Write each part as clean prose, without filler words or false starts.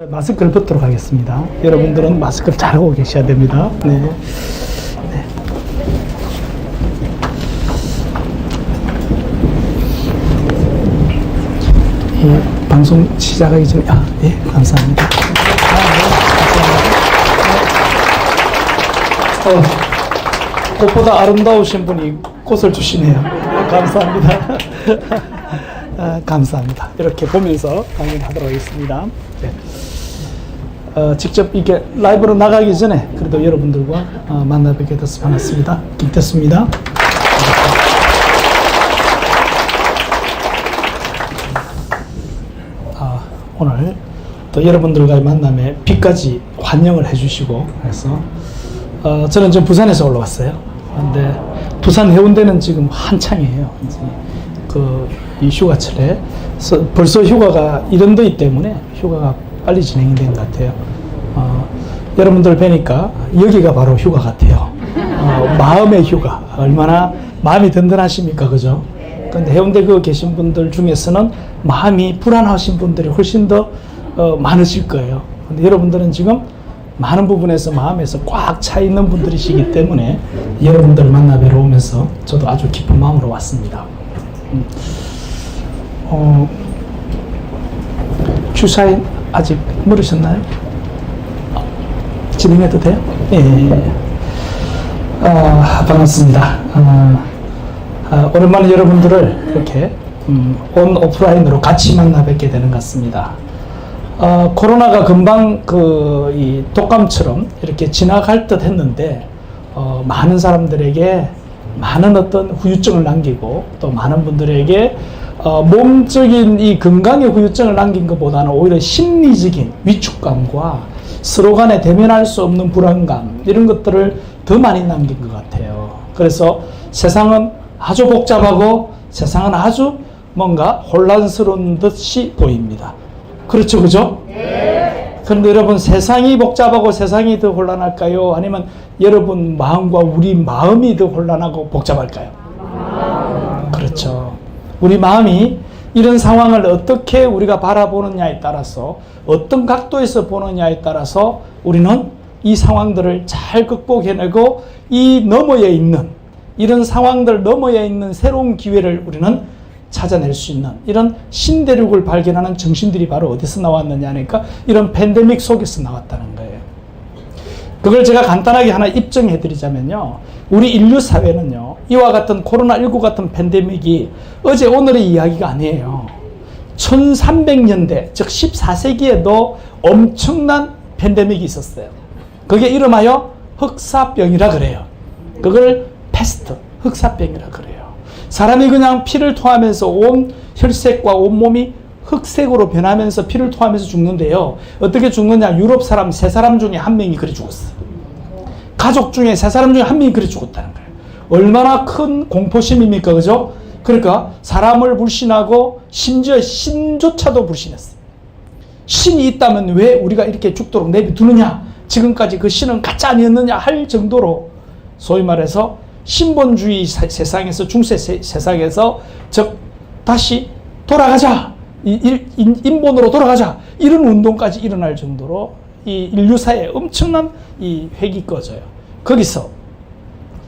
마스크를 벗도록 하겠습니다. 여러분들은 마스크를 잘하고 계셔야 됩니다. 네. 네. 방송 시작하기 전에, 감사합니다. 꽃보다 아름다우신 분이 꽃을 주시네요. 감사합니다. 감사합니다. 이렇게 보면서 강연하도록 하겠습니다. 네. 직접 이렇게 라이브로 나가기 전에 그래도 여러분들과 만나 뵙게 돼서 반갑습니다. 김태수입니다. 오늘 또 여러분들과의 만남에 빛까지 환영을 해주시고 그래서 저는 지금 부산에서 올라왔어요. 그런데 부산 해운대는 지금 한창이에요. 이 휴가철에 벌써 휴가가 이런데이 때문에 휴가가 빨리 진행이 된 것 같아요. 여러분들 뵈니까 여기가 바로 휴가 같아요. 마음의 휴가. 얼마나 마음이 든든하십니까, 그죠? 근데 해운대 계신 분들 중에서는 마음이 불안하신 분들이 훨씬 더 많으실 거예요. 근데 여러분들은 지금 많은 부분에서 마음에서 꽉 차 있는 분들이시기 때문에 여러분들을 만나 뵈러 오면서 저도 아주 기쁜 마음으로 왔습니다. 주사인 아직 모르셨나요? 진행해도 돼요? 예. 반갑습니다. 오랜만에 여러분들을 이렇게 온 오프라인으로 같이 만나 뵙게 되는 것 같습니다. 코로나가 금방 이 독감처럼 이렇게 지나갈 듯 했는데 많은 사람들에게 많은 어떤 후유증을 남기고 또 많은 분들에게 몸적인 이 건강의 후유증을 남긴 것보다는 오히려 심리적인 위축감과 서로 간에 대면할 수 없는 불안감 이런 것들을 더 많이 남긴 것 같아요. 그래서 세상은 아주 복잡하고 세상은 아주 뭔가 혼란스러운 듯이 보입니다. 그렇죠, 그죠? 네. 그런데 여러분, 세상이 복잡하고 세상이 더 혼란할까요? 아니면 여러분 마음과 우리 마음이 더 혼란하고 복잡할까요? 그렇죠. 우리 마음이 이런 상황을 어떻게 우리가 바라보느냐에 따라서 어떤 각도에서 보느냐에 따라서 우리는 이 상황들을 잘 극복해내고 이 너머에 있는 이런 상황들 너머에 있는 새로운 기회를 우리는 찾아낼 수 있는 이런 신대륙을 발견하는 정신들이 바로 어디서 나왔느냐 하니까 이런 팬데믹 속에서 나왔다는 거예요. 그걸 제가 간단하게 하나 입증해 드리자면요. 우리 인류 사회는요. 이와 같은 코로나19 같은 팬데믹이 어제 오늘의 이야기가 아니에요. 1300년대 즉 14세기에도 엄청난 팬데믹이 있었어요. 그게 이름하여 흑사병이라 그래요. 그걸 패스트, 흑사병이라 그래요. 사람이 그냥 피를 토하면서 온 혈색과 온몸이 흑색으로 변하면서 피를 토하면서 죽는데요. 어떻게 죽느냐? 유럽 사람 3사람 중에 1명이 그래 죽었어요. 가족 중에 3사람 중에 1명이 그래 죽었다는 거예요. 얼마나 큰 공포심입니까? 그죠? 그러니까 사람을 불신하고 심지어 신조차도 불신했어요. 신이 있다면 왜 우리가 이렇게 죽도록 내비두느냐? 지금까지 그 신은 가짜 아니었느냐 할 정도로 소위 말해서 신본주의 세상에서 중세 세상에서 즉 다시 돌아가자 인본으로 돌아가자 이런 운동까지 일어날 정도로 이 인류사에 엄청난 이 획이 꺼져요. 거기서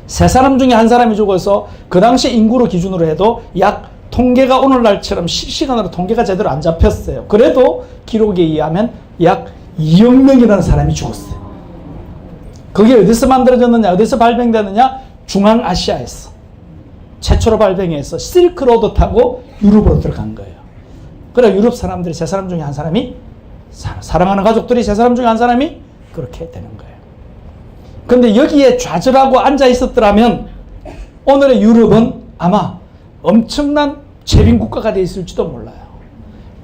3사람 중에 1사람이 죽어서 그 당시 인구로 기준으로 해도 약 통계가 오늘날처럼 실시간으로 통계가 제대로 안 잡혔어요. 그래도 기록에 의하면 약 2억 명이라는 사람이 죽었어요. 그게 어디서 만들어졌느냐, 어디서 발병되느냐? 중앙아시아에서 최초로 발병해서 실크로드 타고 유럽으로 들어간 거예요. 그래 유럽 사람들이 3사람 중에 1사람이 사랑하는 가족들이 3사람 중에 1사람이 그렇게 되는 거예요. 그런데 여기에 좌절하고 앉아 있었더라면 오늘의 유럽은 아마 엄청난 재빈국가가 되어 있을지도 몰라요.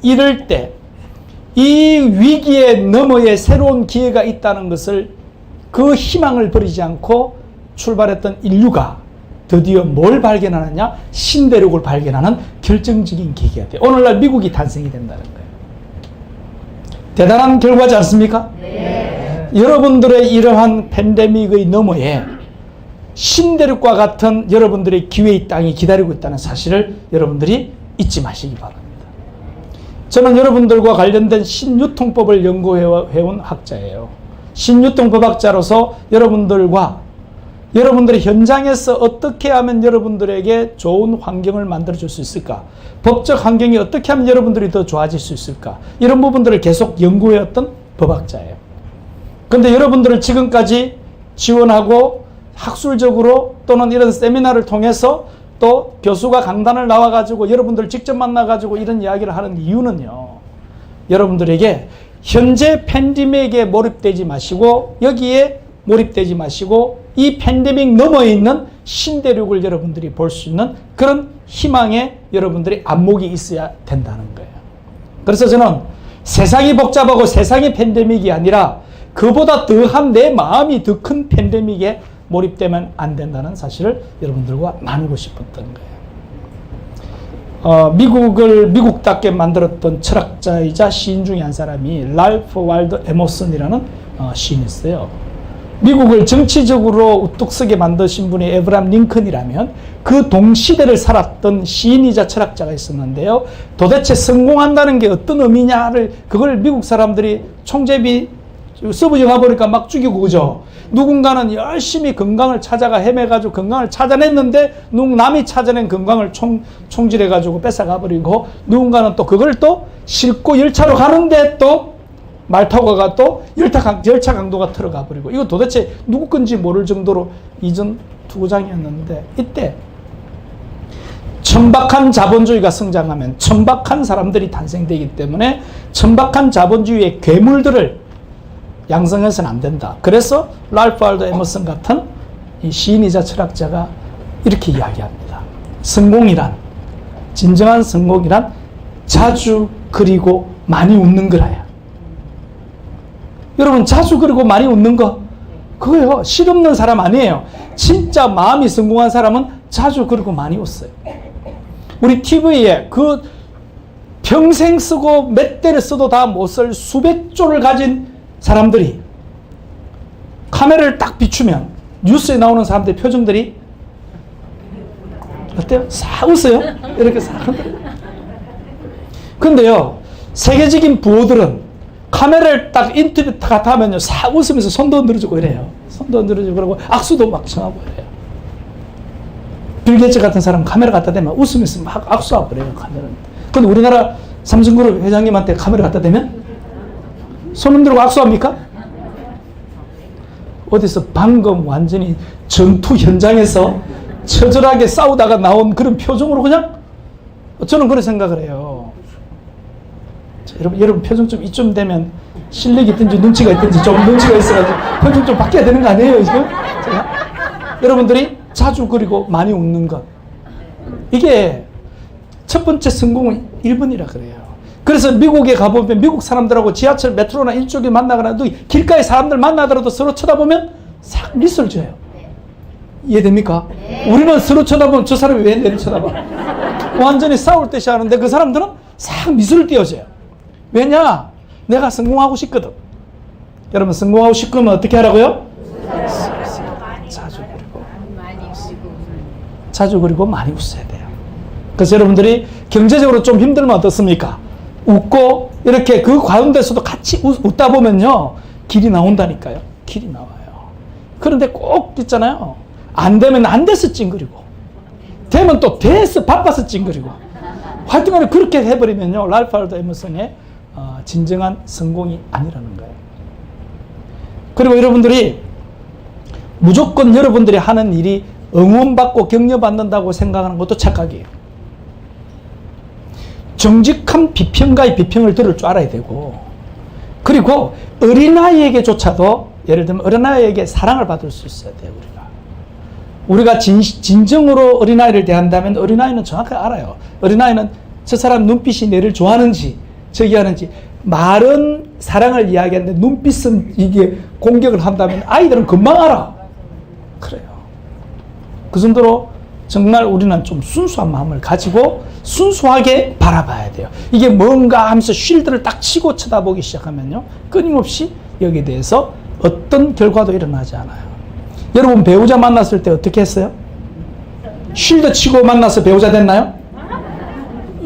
이럴 때 이 위기의 너머에 새로운 기회가 있다는 것을 그 희망을 버리지 않고 출발했던 인류가 드디어 뭘 발견하느냐? 신대륙을 발견하는 결정적인 계기가 돼요. 오늘날 미국이 탄생이 된다는 거예요. 대단한 결과지 않습니까? 네. 여러분들의 이러한 팬데믹의 너머에 신대륙과 같은 여러분들의 기회의 땅이 기다리고 있다는 사실을 여러분들이 잊지 마시기 바랍니다. 저는 여러분들과 관련된 신유통법을 연구해온 학자예요. 신유통법학자로서 여러분들이 현장에서 어떻게 하면 여러분들에게 좋은 환경을 만들어줄 수 있을까? 법적 환경이 어떻게 하면 여러분들이 더 좋아질 수 있을까? 이런 부분들을 계속 연구해왔던 법학자예요. 그런데 여러분들을 지금까지 지원하고 학술적으로 또는 이런 세미나를 통해서 또 교수가 강단을 나와가지고 여러분들 직접 만나가지고 이런 이야기를 하는 이유는요. 여러분들에게 현재 팬데믹에 몰입되지 마시고 여기에 몰입되지 마시고 이 팬데믹 너머에 있는 신대륙을 여러분들이 볼 수 있는 그런 희망에 여러분들이 안목이 있어야 된다는 거예요. 그래서 저는 세상이 복잡하고 세상이 팬데믹이 아니라 그보다 더한 내 마음이 더 큰 팬데믹에 몰입되면 안 된다는 사실을 여러분들과 나누고 싶었던 거예요. 미국을 미국답게 만들었던 철학자이자 시인 중에 한 사람이 랄프 월도 에머슨이라는 시인이 있어요. 미국을 정치적으로 우뚝 서게 만드신 분이 에브라함 링컨이라면 그 동시대를 살았던 시인이자 철학자가 있었는데요. 도대체 성공한다는 게 어떤 의미냐를 그걸 미국 사람들이 총제비 서브 영화 보니까 막 죽이고 그죠. 누군가는 열심히 건강을 찾아가 헤매가지고 건강을 찾아냈는데 남이 찾아낸 건강을 총질해가지고 뺏어가버리고 누군가는 또 그걸 또 싣고 열차로 가는데 또 말 타고 가가 또 열차 강도가 들어가버리고 이거 도대체 누구 건지 모를 정도로 이전 투구장이었는데 이때 천박한 자본주의가 성장하면 천박한 사람들이 탄생되기 때문에 천박한 자본주의의 괴물들을 양성해서는 안 된다. 그래서 랄프 월도 에머슨 같은 이 시인이자 철학자가 이렇게 이야기합니다. 성공이란 진정한 성공이란 자주 그리고 많이 웃는 거라요. 여러분 자주 그리고 많이 웃는 거 그거요. 실없는 사람 아니에요. 진짜 마음이 성공한 사람은 자주 그리고 많이 웃어요. 우리 TV에 그 평생 쓰고 몇 대를 써도 다 못 쓸 수백 조를 가진 사람들이 카메라를 딱 비추면 뉴스에 나오는 사람들의 표정들이 어때요? 싹 웃어요? 이렇게 싹. 근데요, 세계적인 부호들은 카메라를 딱 인터뷰 같아 하면요, 싹 웃으면서 손도 흔들어주고 이래요. 손도 흔들어주고 그러고 악수도 막 청하고 이래요. 빌 게이츠 같은 사람 카메라 갖다 대면 웃으면서 막 악수하고 그래요, 카메라는. 근데 우리나라 삼성그룹 회장님한테 카메라 갖다 대면 손 흔들고 악수합니까? 어디서 방금 완전히 전투 현장에서 처절하게 싸우다가 나온 그런 표정으로 그냥 저는 그런 생각을 해요. 자, 여러분 표정 좀 이쯤 되면 실력이 있든지 눈치가 있든지 좀 눈치가 있어가지고 표정 좀 바뀌어야 되는 거 아니에요 지금? 여러분들이 자주 그리고 많이 웃는 것 이게 첫 번째 성공은 1번이라 그래요. 그래서 미국에 가보면 미국 사람들하고 지하철 메트로나 이쪽에 만나거나 길가에 사람들 만나더라도 서로 쳐다보면 싹 미소를 줘요. 이해됩니까? 네. 우리는 서로 쳐다보면 저 사람이 왜 내를 쳐다봐? 완전히 싸울 듯이 하는데 그 사람들은 싹 미소를 띄워줘요. 왜냐? 내가 성공하고 싶거든. 여러분 성공하고 싶으면 어떻게 하라고요? 자주 그리고 많이 웃어야 돼요. 그래서 여러분들이 경제적으로 좀 힘들면 어떻습니까? 웃고 이렇게 그 가운데서도 같이 웃다 보면요 길이 나온다니까요. 길이 나와요. 그런데 꼭 있잖아요. 안 되면 안 돼서 찡그리고 되면 또 돼서 바빠서 찡그리고 하여튼간에 그렇게 해버리면요 랄프 월도 에머슨의 진정한 성공이 아니라는 거예요. 그리고 여러분들이 무조건 여러분들이 하는 일이 응원받고 격려받는다고 생각하는 것도 착각이에요. 정직한 비평가의 비평을 들을 줄 알아야 되고 그리고 어린아이에게조차도 예를 들면 어린아이에게 사랑을 받을 수 있어야 돼요. 우리가 진정으로 어린아이를 대한다면 어린아이는 정확하게 알아요. 어린아이는 저 사람 눈빛이 내를 좋아하는지 저기 하는지 말은 사랑을 이야기하는데 눈빛은 이게 공격을 한다면 아이들은 금방 알아. 그래요. 그 정도로 정말 우리는 좀 순수한 마음을 가지고 순수하게 바라봐야 돼요. 이게 뭔가 하면서 쉴드를 딱 치고 쳐다보기 시작하면요 끊임없이 여기에 대해서 어떤 결과도 일어나지 않아요. 여러분 배우자 만났을 때 어떻게 했어요? 쉴드 치고 만나서 배우자 됐나요?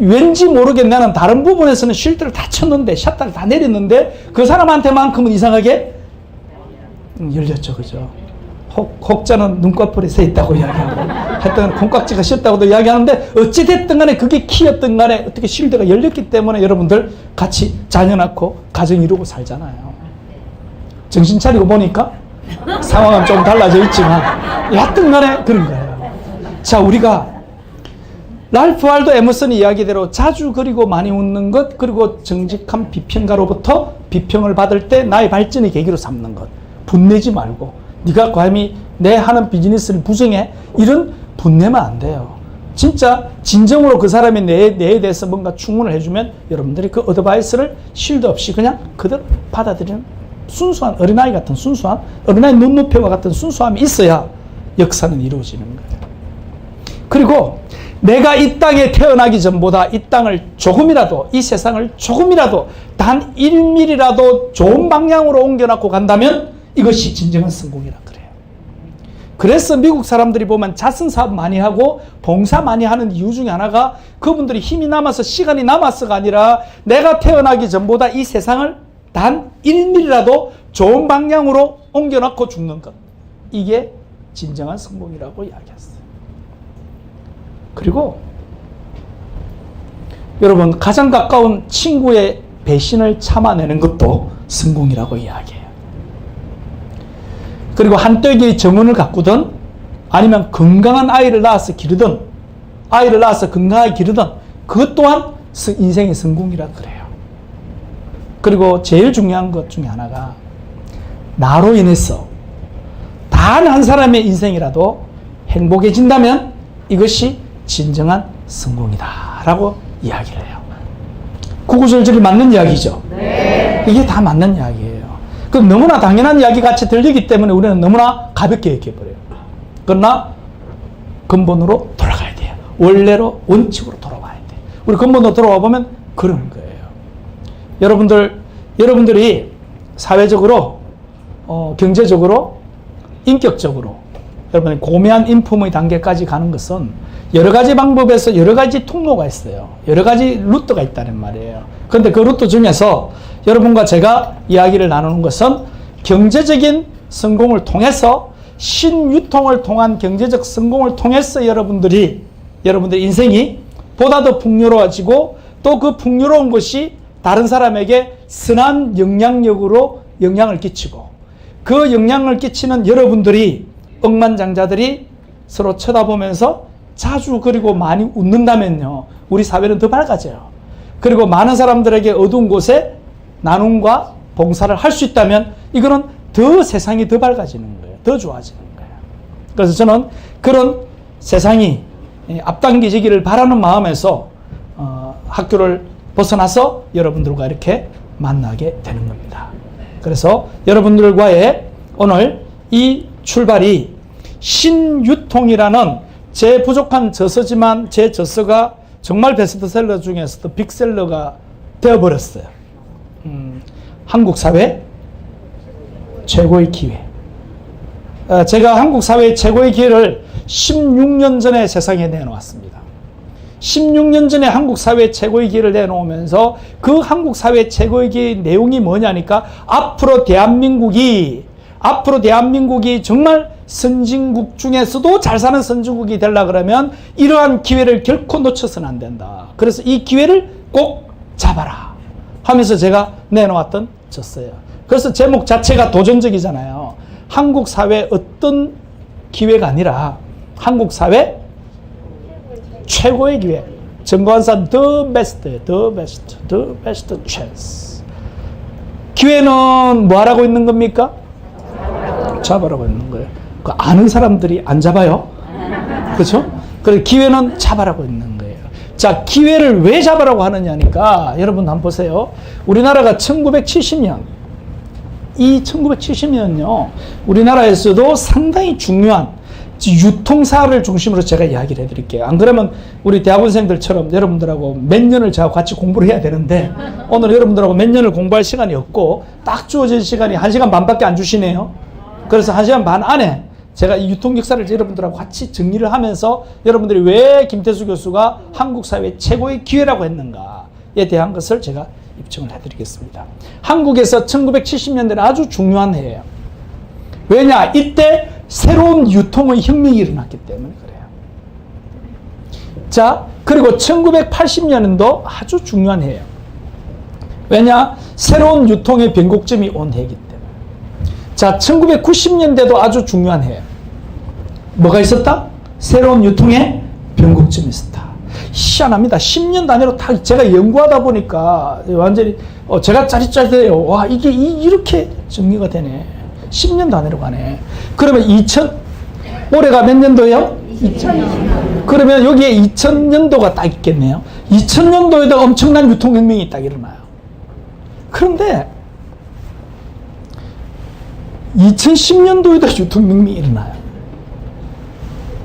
왠지 모르게 나는 다른 부분에서는 쉴드를 다 쳤는데, 샷다를 다 내렸는데, 그 사람한테만큼은 이상하게 열렸죠. 그죠? 혹자는 눈꺼풀에 새 있다고 이야기하고, 하여튼 콩깍지가 씌었다고도 이야기하는데, 어찌됐든 간에 그게 키였든 간에 어떻게 쉴드가 열렸기 때문에 여러분들 같이 자녀 낳고 가정 이루고 살잖아요. 정신 차리고 보니까 상황은 좀 달라져 있지만, 여하튼 간에 그런 거예요. 자, 우리가 랄프 waldo 에머슨의 이야기대로 자주 그리고 많이 웃는 것, 그리고 정직한 비평가로부터 비평을 받을 때 나의 발전의 계기로 삼는 것. 분내지 말고, 네가 감히 내 하는 비즈니스를 부정해? 이런 분내면 안 돼요. 진짜 진정으로 그 사람이 내에 대해서 뭔가 충원을 해주면 여러분들이 그 어드바이스를 쉴드 없이 그냥 그대로 받아들이는 순수한 어린아이 같은 순수한, 어린아이 눈높이와 같은 순수함이 있어야 역사는 이루어지는 거예요. 그리고 내가 이 땅에 태어나기 전보다 이 땅을 조금이라도, 이 세상을 조금이라도 단 1mm라도 좋은 방향으로 옮겨놓고 간다면 이것이 진정한 성공이라 그래요. 그래서 미국 사람들이 보면 자선사업 많이 하고 봉사 많이 하는 이유 중에 하나가 그분들이 힘이 남아서 시간이 남아서가 아니라 내가 태어나기 전보다 이 세상을 단 1mm라도 좋은 방향으로 옮겨놓고 죽는 것. 이게 진정한 성공이라고 이야기했어요. 그리고 여러분, 가장 가까운 친구의 배신을 참아내는 것도 성공이라고 이야기해요. 그리고 한때의 정원을 가꾸든 아니면 건강한 아이를 낳아서 기르든, 아이를 낳아서 건강하게 기르든 그것 또한 인생의 성공이라 그래요. 그리고 제일 중요한 것 중에 하나가 나로 인해서 단 한 사람의 인생이라도 행복해진다면 이것이 진정한 성공이다 라고 이야기를 해요. 구구절절이 맞는 이야기죠. 네. 이게 다 맞는 이야기예요. 그럼 너무나 당연한 이야기 같이 들리기 때문에 우리는 너무나 가볍게 얘기해버려요. 그러나 근본으로 돌아가야 돼요. 원래로, 원칙으로 돌아와야 돼요. 우리 근본으로 돌아와 보면 그런 거예요. 여러분들이 사회적으로, 경제적으로, 인격적으로 여러분이 고매한 인품의 단계까지 가는 것은 여러 가지 방법에서 여러 가지 통로가 있어요. 여러 가지 루트가 있다는 말이에요. 그런데 그 루트 중에서 여러분과 제가 이야기를 나누는 것은 경제적인 성공을 통해서, 신유통을 통한 경제적 성공을 통해서 여러분들의 인생이 보다 더 풍요로워지고 또 그 풍요로운 것이 다른 사람에게 선한 영향력으로 영향을 끼치고 그 영향을 끼치는 여러분들이, 억만장자들이 서로 쳐다보면서 자주 그리고 많이 웃는다면요, 우리 사회는 더 밝아져요. 그리고 많은 사람들에게 어두운 곳에 나눔과 봉사를 할 수 있다면 이거는 더 세상이 더 밝아지는 거예요. 더 좋아지는 거예요. 그래서 저는 그런 세상이 앞당겨지기를 바라는 마음에서 학교를 벗어나서 여러분들과 이렇게 만나게 되는 겁니다. 그래서 여러분들과의 오늘 이 출발이 신유통이라는 제 부족한 저서지만 제 저서가 정말 베스트셀러 중에서도 빅셀러가 되어버렸어요. 한국 사회 최고의 기회. 제가 한국 사회의 최고의 기회를 16년 전에 세상에 내놓았습니다. 16년 전에 한국 사회 최고의 기회를 내놓으면서 그 한국 사회 최고의 기회의 내용이 뭐냐니까 앞으로 대한민국이 정말 선진국 중에서도 잘 사는 선진국이 되려고 그러면 이러한 기회를 결코 놓쳐서는 안 된다. 그래서 이 기회를 꼭 잡아라 하면서 제가 내놓았던 저서예요. 그래서 제목 자체가 도전적이잖아요. 한국 사회 어떤 기회가 아니라 한국 사회 최고의 기회. 정관사 the best chance. 기회는 뭐 하라고 있는 겁니까? 잡아라고 있는 거예요. 그 아는 사람들이 안 잡아요. 그렇죠? 그래서 기회는 잡아라고 있는 거예요. 자, 기회를 왜 잡아라고 하느냐니까 여러분 한번 보세요. 우리나라가 1970년, 이 1970년요, 우리나라에서도 상당히 중요한 유통사를 중심으로 제가 이야기를 해드릴게요. 안 그러면 우리 대학원생들처럼 여러분들하고 몇 년을 저하고 같이 공부를 해야 되는데 오늘 여러분들하고 몇 년을 공부할 시간이 없고 딱 주어진 시간이 1시간 반밖에 안 주시네요. 그래서 1시간 반 안에 제가 이 유통 역사를 여러분들하고 같이 정리를 하면서 여러분들이 왜 김태수 교수가 한국 사회 최고의 기회라고 했는가에 대한 것을 제가 입증을 해드리겠습니다. 한국에서 1970년대는 아주 중요한 해예요. 왜냐? 이때 새로운 유통의 혁명이 일어났기 때문에 그래요. 자, 그리고 1980년도 아주 중요한 해예요. 왜냐? 새로운 유통의 변곡점이 온 해이기 때문에. 자, 1990년대도 아주 중요한 해예요. 뭐가 있었다? 새로운 유통의 변곡점이 있었다. 희한합니다. 10년 단위로 다 제가 연구하다 보니까 완전히 제가 짜릿짜릿해요. 와, 이게 이렇게 정리가 되네. 10년 단위로 가네. 그러면 올해가 몇 년도예요? 2000. 그러면 여기에 2000년도가 딱 있겠네요. 2000년도에도 엄청난 유통혁명이 딱 일어나요. 그런데 2010년도에도 유통혁명이 일어나요.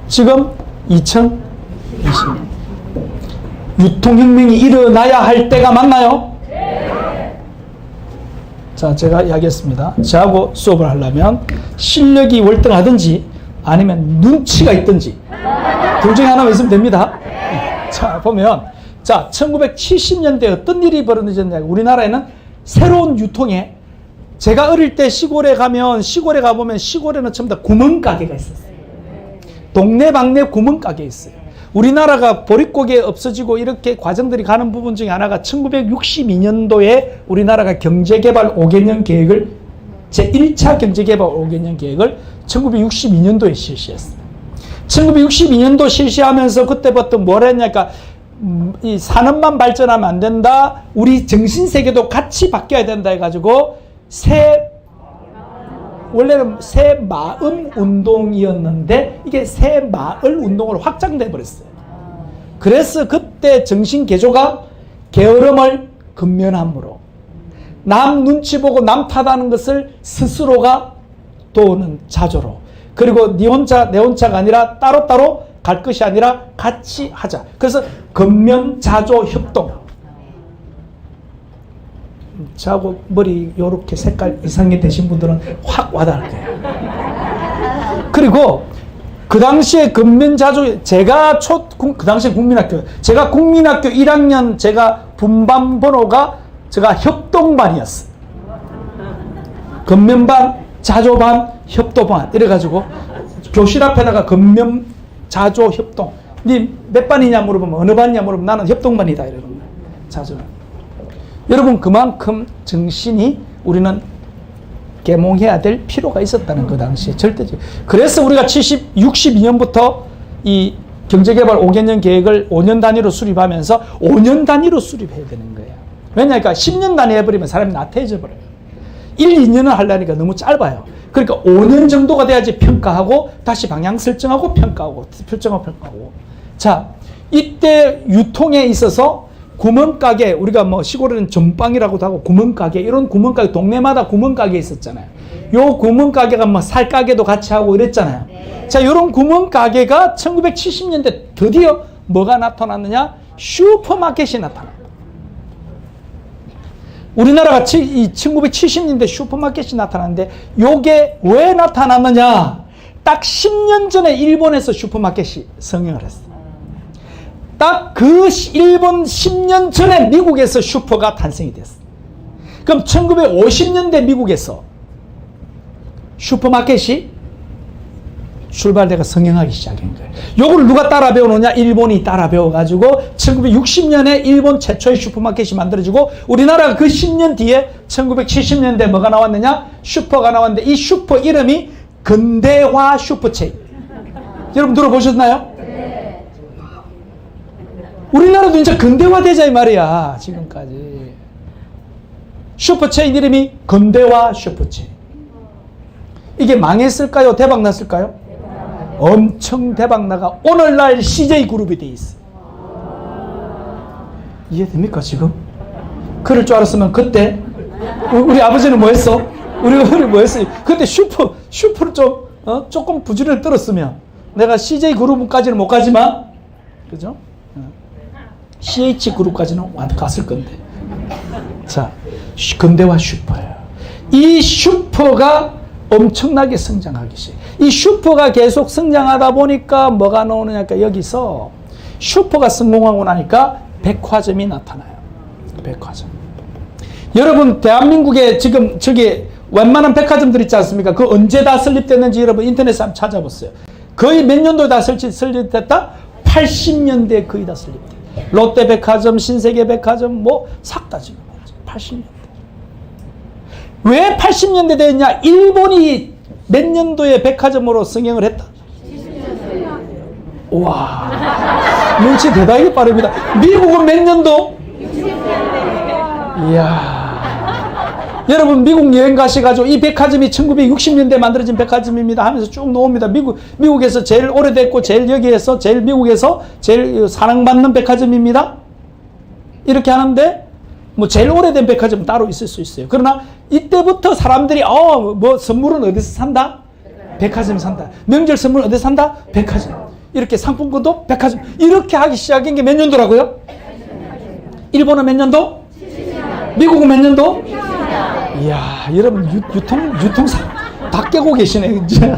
지금 2020년. 유통혁명이 일어나야 할 때가 맞나요? 네. 자, 제가 이야기했습니다. 저하고 수업을 하려면 실력이 월등하든지 아니면 눈치가 있든지 둘 중에 하나만 있으면 됩니다. 네. 자, 보면 1970년대에 어떤 일이 벌어졌냐. 우리나라에는 새로운 유통에 제가 어릴 때 시골에 가보면 시골에는 전부 다 구멍가게가 있었어요. 동네방네 구멍가게 있어요. 우리나라가 보릿고개 없어지고 이렇게 과정들이 가는 부분 중에 하나가 1962년도에 우리나라가 경제개발 5개년 계획을 제1차 경제개발 5개년 계획을 1962년도에 실시했어요. 1962년도 실시하면서 그때부터 뭘 했냐니까 이 산업만 발전하면 안 된다. 우리 정신세계도 같이 바뀌어야 된다 해가지고 원래는 새 마음 운동이었는데 이게 새 마을 운동으로 확장돼 버렸어요. 그래서 그때 정신 개조가 게으름을 근면함으로 남 눈치 보고 남 탓하는 것을 스스로가 도우는 자조로 그리고 네 혼자 내 혼자가 아니라 따로따로 갈 것이 아니라 같이 하자. 그래서 근면 자조 협동. 저하고 머리 요렇게 색깔 이상이 되신 분들은 확 와닿을 거예요. 그리고 그 당시에 근면자조 제가 그 당시에 제가 국민학교 1학년 제가 분반 번호가 제가 협동반이었어요. 근면반, 자조반, 협동반 이래가지고 교실 앞에다가 근면, 자조, 협동. 니 몇 반이냐 물어보면 어느 반이냐 물어보면 나는 협동반이다 이러는 거예요. 자조. 여러분 그만큼 정신이 우리는 계몽해야 될 필요가 있었다는 그 당시에 절대적. 그래서 우리가 62년부터 이 경제개발 5개년 계획을 5년 단위로 수립하면서 5년 단위로 수립해야 되는 거예요. 왜냐니까 10년 단위 해버리면 사람이 나태해져 버려요. 1, 2년을 하려니까 너무 짧아요. 그러니까 5년 정도가 돼야지 평가하고 다시 방향 설정하고 평가하고 평가하고. 자, 이때 유통에 있어서 구멍가게, 우리가 뭐 시골에는 전빵이라고도 하고 구멍가게, 이런 구멍가게, 동네마다 구멍가게 있었잖아요. 요 구멍가게가 뭐 살가게도 같이 하고 이랬잖아요. 자, 요런 구멍가게가 1970년대 드디어 뭐가 나타났느냐? 슈퍼마켓이 나타났어요. 우리나라가 1970년대 슈퍼마켓이 나타났는데 요게 왜 나타났느냐? 딱 10년 전에 일본에서 슈퍼마켓이 성행을 했어요. 딱 그 일본 10년 전에 미국에서 슈퍼가 탄생이 됐어요. 그럼 1950년대 미국에서 슈퍼마켓이 출발돼가 성행하기 시작한 거예요. 요걸 누가 따라 배워놓냐? 일본이 따라 배워가지고 1960년에 일본 최초의 슈퍼마켓이 만들어지고 우리나라가 그 10년 뒤에 1970년대 뭐가 나왔느냐? 슈퍼가 나왔는데 이 슈퍼 이름이 근대화 슈퍼체인. 여러분 들어보셨나요? 우리나라도 이제 근대화되자 이 말이야. 지금까지 슈퍼체인 이름이 근대화 슈퍼체인. 이게 망했을까요? 대박났을까요? 엄청 대박나가 오늘날 CJ그룹이 돼 있어. 이해됩니까 지금? 그럴 줄 알았으면 그때 우리 아버지는 뭐 했어? 우리 뭐 했어요? 그때 슈퍼를 좀 조금 부지런히 떨었으면 내가 CJ그룹까지는 못 가지만 그죠? CH그룹까지는 갔을 건데. 자, 근대화 슈퍼예요. 이 슈퍼가 엄청나게 성장하기 시작해요. 이 슈퍼가 계속 성장하다 보니까 뭐가 나오느냐니까 여기서 슈퍼가 성공하고 나니까 백화점이 나타나요. 백화점. 여러분 대한민국에 지금 저기 웬만한 백화점들 있지 않습니까? 그 언제 다 설립됐는지 여러분 인터넷에 한번 찾아보세요. 거의 몇 년도에 다 설립됐다? 80년대에 거의 다 설립됐다. 롯데백화점, 신세계백화점 뭐 싹 다 지금 80년대. 왜 80년대 됐냐? 일본이 몇 년도에 백화점으로 성행을 했다? 와, 눈치 대단히 빠릅니다. 미국은 몇 년도? 이야. 여러분 미국 여행 가셔가지고 이 백화점이 1960년대에 만들어진 백화점입니다 하면서 쭉 나옵니다. 미국에서 제일 오래됐고 제일 미국에서 제일 사랑받는 백화점입니다. 이렇게 하는데 뭐 제일 오래된 백화점은 따로 있을 수 있어요. 그러나 이때부터 사람들이 뭐 선물은 어디서 산다? 백화점 산다. 명절 선물 어디서 산다? 백화점. 이렇게 상품권도 백화점. 이렇게 하기 시작한 게 몇 년도라고요? 일본은 몇 년도? 미국은 몇 년도? 이야, 여러분 유통사 다 깨고 계시네 이제.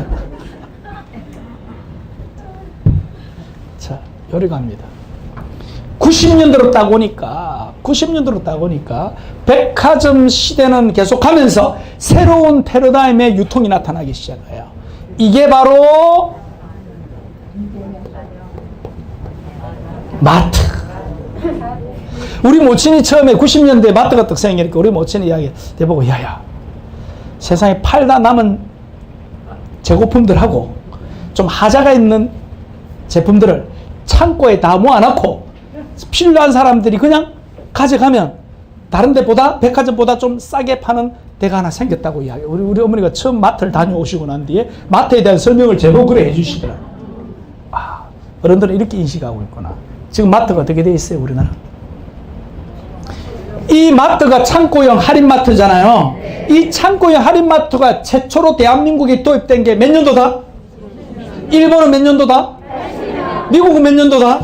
자, 요리 갑니다. 90년대로 딱 오니까 백화점 시대는 계속하면서 새로운 패러다임의 유통이 나타나기 시작해요. 이게 바로 마트. 우리 모친이 처음에 90년대 마트가 떡생이니까 우리 모친이 이야기 해보고 야야 세상에 팔다 남은 재고품들하고 좀 하자가 있는 제품들을 창고에 다 모아놓고 필요한 사람들이 그냥 가져가면 다른 데보다 백화점보다 좀 싸게 파는 데가 하나 생겼다고 이야기. 우리 어머니가 처음 마트를 다녀오시고 난 뒤에 마트에 대한 설명을 제법 그래 해주시더라고요. 아, 어른들은 이렇게 인식하고 있구나. 지금 마트가 어떻게 돼 있어요 우리나라? 이 마트가 창고형 할인마트잖아요. 이 창고형 할인마트가 최초로 대한민국에 도입된 게 몇 년도다? 일본은 몇 년도다? 미국은 몇 년도다?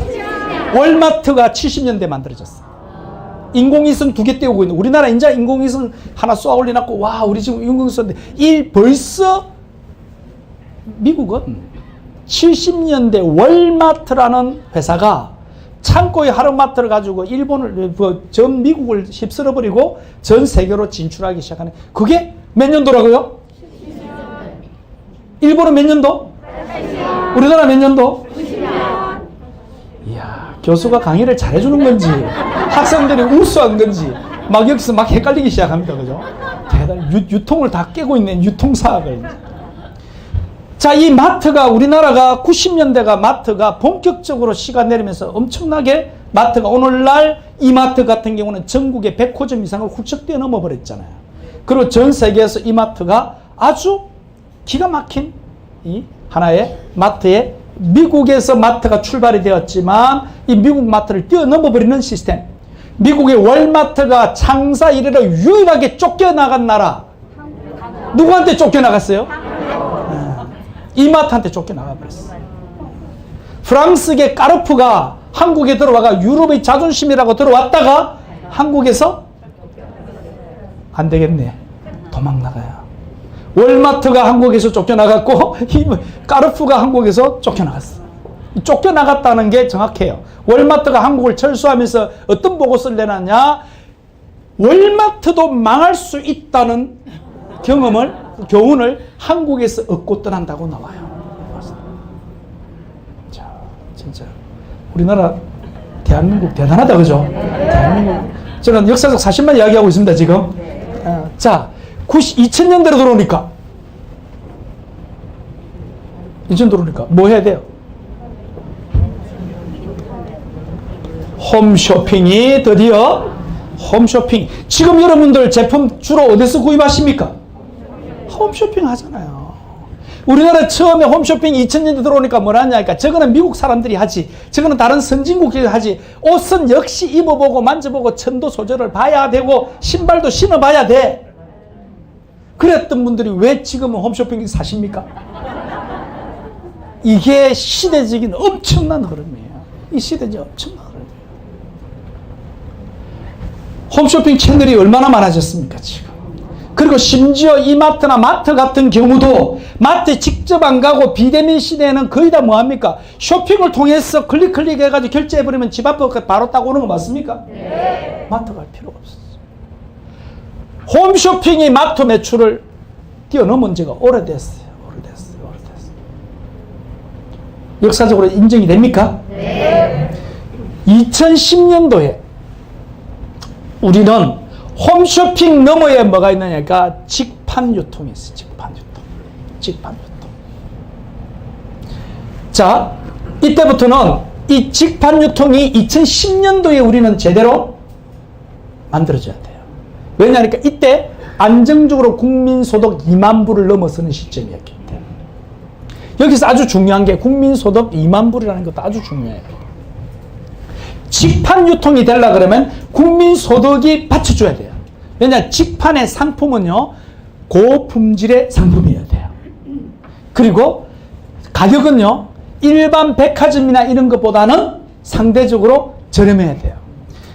월마트가 70년대 만들어졌어. 인공위성 2개 띄우고 있는 우리나라 이제 인공위성 하나 쏘아 올려놨고 와 우리 지금 인공위성인데 벌써 미국은 70년대 월마트라는 회사가 창고의 하루마트를 가지고 일본을 전 미국을 휩쓸어버리고 전 세계로 진출하기 시작하는 그게 몇 년도라고요? 일본은 몇 년도? 우리나라 몇 년도? 이야, 교수가 강의를 잘해주는 건지 학생들이 우수한 건지 막 여기서 막 헷갈리기 시작합니다. 그죠? 대단히 유통을 다 깨고 있는 유통사학을. 자, 이 마트가 우리나라가 90년대가 마트가 본격적으로 시가 내리면서 엄청나게 마트가 오늘날 이 마트 같은 경우는 전국에 100호점 이상을 훌쩍 뛰어넘어 버렸잖아요. 그리고 전 세계에서 이 마트가 아주 기가 막힌 이 하나의 마트에 미국에서 마트가 출발이 되었지만 이 미국 마트를 뛰어넘어 버리는 시스템. 미국의 월마트가 창사 이래로 유일하게 쫓겨나간 나라. 누구한테 쫓겨나갔어요? 이마트한테 쫓겨나가 버렸어. 프랑스계 까르푸가 한국에 들어와가 유럽의 자존심이라고 들어왔다가 한국에서 안 되겠네. 도망 나가야. 월마트가 한국에서 쫓겨나갔고 까르푸가 한국에서 쫓겨나갔어. 쫓겨나갔다는 게 정확해요. 월마트가 한국을 철수하면서 어떤 보고서를 내놨냐? 월마트도 망할 수 있다는 교훈을 한국에서 얻고 떠난다고 나와요. 자, 진짜 우리나라 대한민국 대단하다, 그죠? 대한민국. 저는 역사적 사실만 이야기하고 있습니다, 지금. 자, 2000년대로 들어오니까 뭐 해야 돼요? 홈쇼핑이 드디어 홈쇼핑. 지금 여러분들 제품 주로 어디서 구입하십니까? 홈쇼핑 하잖아요. 우리나라 처음에 홈쇼핑 2000년대 들어오니까 뭐라 하냐니까 저거는 미국 사람들이 하지, 저거는 다른 선진국이 하지. 옷은 역시 입어보고 만져보고 천도 소재를 봐야 되고 신발도 신어봐야 돼. 그랬던 분들이 왜 지금은 홈쇼핑 사십니까? 이게 시대적인 엄청난 흐름이에요. 이 시대적 엄청난 흐름이에요. 홈쇼핑 채널이 얼마나 많아졌습니까 지금? 그리고 심지어 이마트나 마트 같은 경우도 마트에 직접 안 가고 비대면 시대에는 거의 다 뭐합니까? 쇼핑을 통해서 클릭 해가지고 결제해버리면 집 앞에 바로 딱 오는 거 맞습니까? 네. 마트 갈 필요가 없었어요. 홈쇼핑이 마트 매출을 뛰어넘은 지가 오래됐어요. 역사적으로 인정이 됩니까? 네. 2010년도에 우리는 홈쇼핑 너머에 뭐가 있느냐니까 직판 유통이 있어요. 직판 유통. 자, 이때부터는 이 직판 유통이 2010년도에 우리는 제대로 만들어져야 돼요. 왜냐하니까 이때 안정적으로 국민소득 2만 불을 넘어서는 시점이었기 때문에. 여기서 아주 중요한 게 국민소득 2만 불이라는 것도 아주 중요해요. 직판 유통이 되려 그러면 국민소득이 받쳐줘야 돼요. 왜냐, 직판의 상품은요, 고품질의 상품이어야 돼요. 그리고 가격은요, 일반 백화점이나 이런 것보다는 상대적으로 저렴해야 돼요.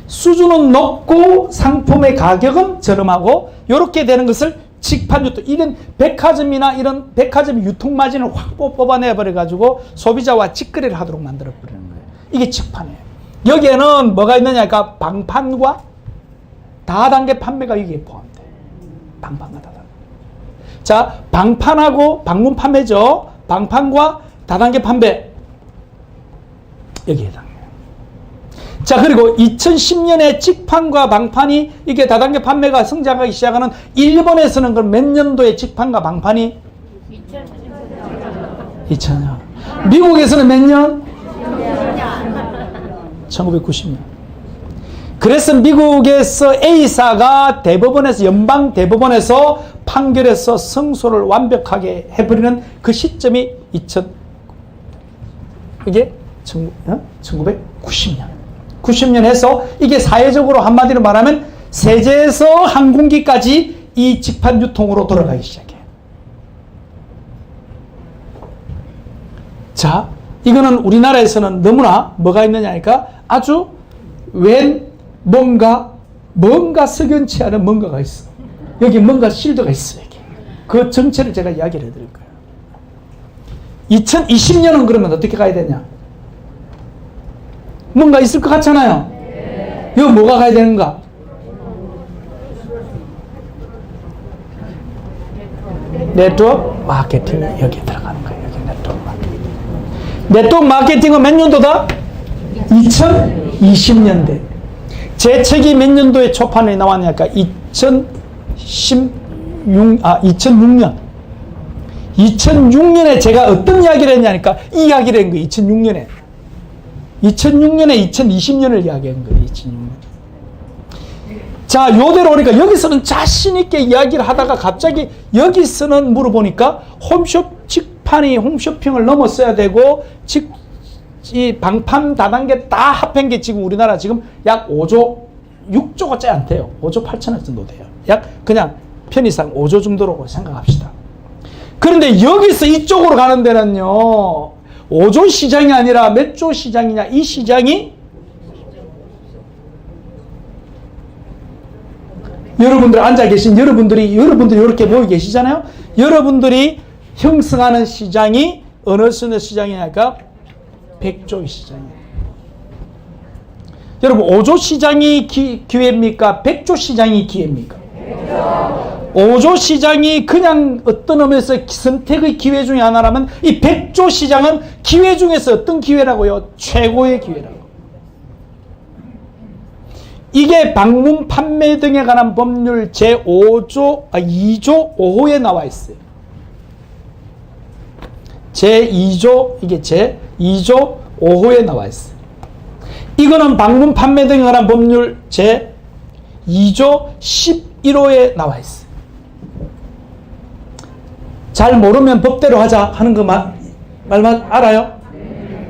수준은 높고 상품의 가격은 저렴하고, 이렇게 되는 것을 직판 유통, 이런 백화점이나 이런 백화점 유통 마진을 확 뽑아내버려가지고 소비자와 직거래를 하도록 만들어버리는 거예요. 이게 직판이에요. 여기에는 뭐가 있느냐니까 방판과 다단계 판매가 여기에 포함돼요. 방판과 다단계. 자, 방판하고 방문 판매죠. 방판과 다단계 판매 여기에 해당해요. 자, 그리고 2010년에 직판과 방판이 이게 다단계 판매가 성장하기 시작하는 일본에서는 그럼 몇 년도에 직판과 방판이 2000년. 미국에서는 몇 년? 1990년. 그래서 미국에서 A사가 대법원에서, 연방 대법원에서 판결해서 승소를 완벽하게 해버리는 그 시점이 이게 1990년. 90년 해서 이게 사회적으로 한마디로 말하면 세제에서 항공기까지 이 직판 유통으로 돌아가기 시작해요. 자, 이거는 우리나라에서는 너무나 뭐가 있느냐니까 아주 뭔가 석연치 않은 뭔가가 있어. 여기 뭔가 실드가 있어. 여기. 그 정체를 제가 이야기를 해드릴 거예요. 2020년은 그러면 어떻게 가야 되냐? 뭔가 있을 것 같잖아요. 네. 여기 뭐가 가야 되는가? 네트워크 마케팅이 여기에 들어가는 거예요. 여기 네트워크 마케팅. 네트워크 마케팅은 몇 년도다? 2020년대. 제 책이 몇 년도에 초판에 나왔냐니까 2006년. 2006년에 제가 어떤 이야기를 했냐니까 이 이야기를 한 거예요. 2006년에 2020년을 이야기한 거예요. 2006년. 자, 요대로 오니까 여기서는 자신있게 이야기를 하다가 갑자기 여기서는 물어보니까 홈쇼핑을 넘었어야 되고, 이 방판 다단계 다 합한 게 지금 우리나라 지금 약 5조, 6조가 채 안 돼요. 5조 8천억 정도 돼요. 약 그냥 편의상 5조 정도라고 생각합시다. 그런데 여기서 이쪽으로 가는 데는요, 5조 시장이 아니라 몇 조 시장이냐, 이 시장이 여러분들 앉아 계신 여러분들이 이렇게 모여 계시잖아요. 여러분들이 형성하는 시장이 어느 시장이냐니까 100조의 시장이에요. 여러분 5조 시장이 기회입니까? 100조 시장이 기회입니까? 5조 시장이 그냥 어떤 의미에서 선택의 기회 중에 하나라면 이 100조 시장은 기회 중에서 어떤 기회라고요? 최고의 기회라고. 이게 방문 판매 등에 관한 법률 제2조 5호에 나와 있어요. 제2조, 이게 제2조 5호에 나와 있어요. 이거는 방문 판매 등에 관한 법률 제2조 11호에 나와 있어요. 잘 모르면 법대로 하자 하는 거 말만 알아요?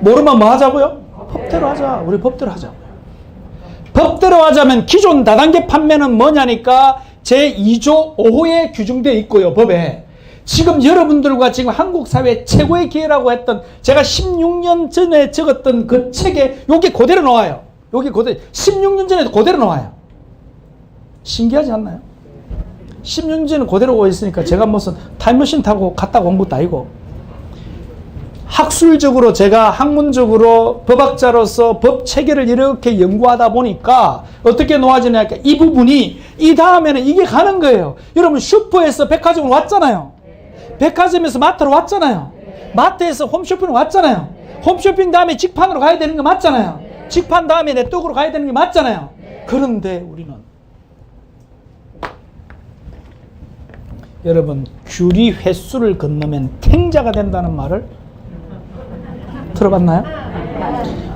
모르면 뭐 하자고요? 법대로 하자. 우리 법대로 하자고요. 법대로 하자면 기존 다단계 판매는 뭐냐니까 제2조 5호에 규정되어 있고요. 법에. 지금 여러분들과 지금 한국 사회 최고의 기회라고 했던 제가 16년 전에 적었던 그 책에 여기 그대로 나와요. 여기 그대로 16년 전에도 그대로 나와요. 신기하지 않나요? 10년 그대로 오고 있으니까 제가 무슨 타임머신 타고 갔다 온 것도 아니고, 학술적으로 제가 학문적으로 법학자로서 법 체계를 이렇게 연구하다 보니까 어떻게 놓아지냐니까 이 부분이 이 다음에는 이게 가는 거예요. 여러분 슈퍼에서 백화점으로 왔잖아요. 백화점에서 마트로 왔잖아요. 마트에서 홈쇼핑으로 왔잖아요. 홈쇼핑 다음에 직판으로 가야 되는 게 맞잖아요. 직판 다음에 네트워크로 가야 되는 게 맞잖아요. 그런데 우리는 여러분 규리 횟수를 건너면 탱자가 된다는 말을 들어봤나요?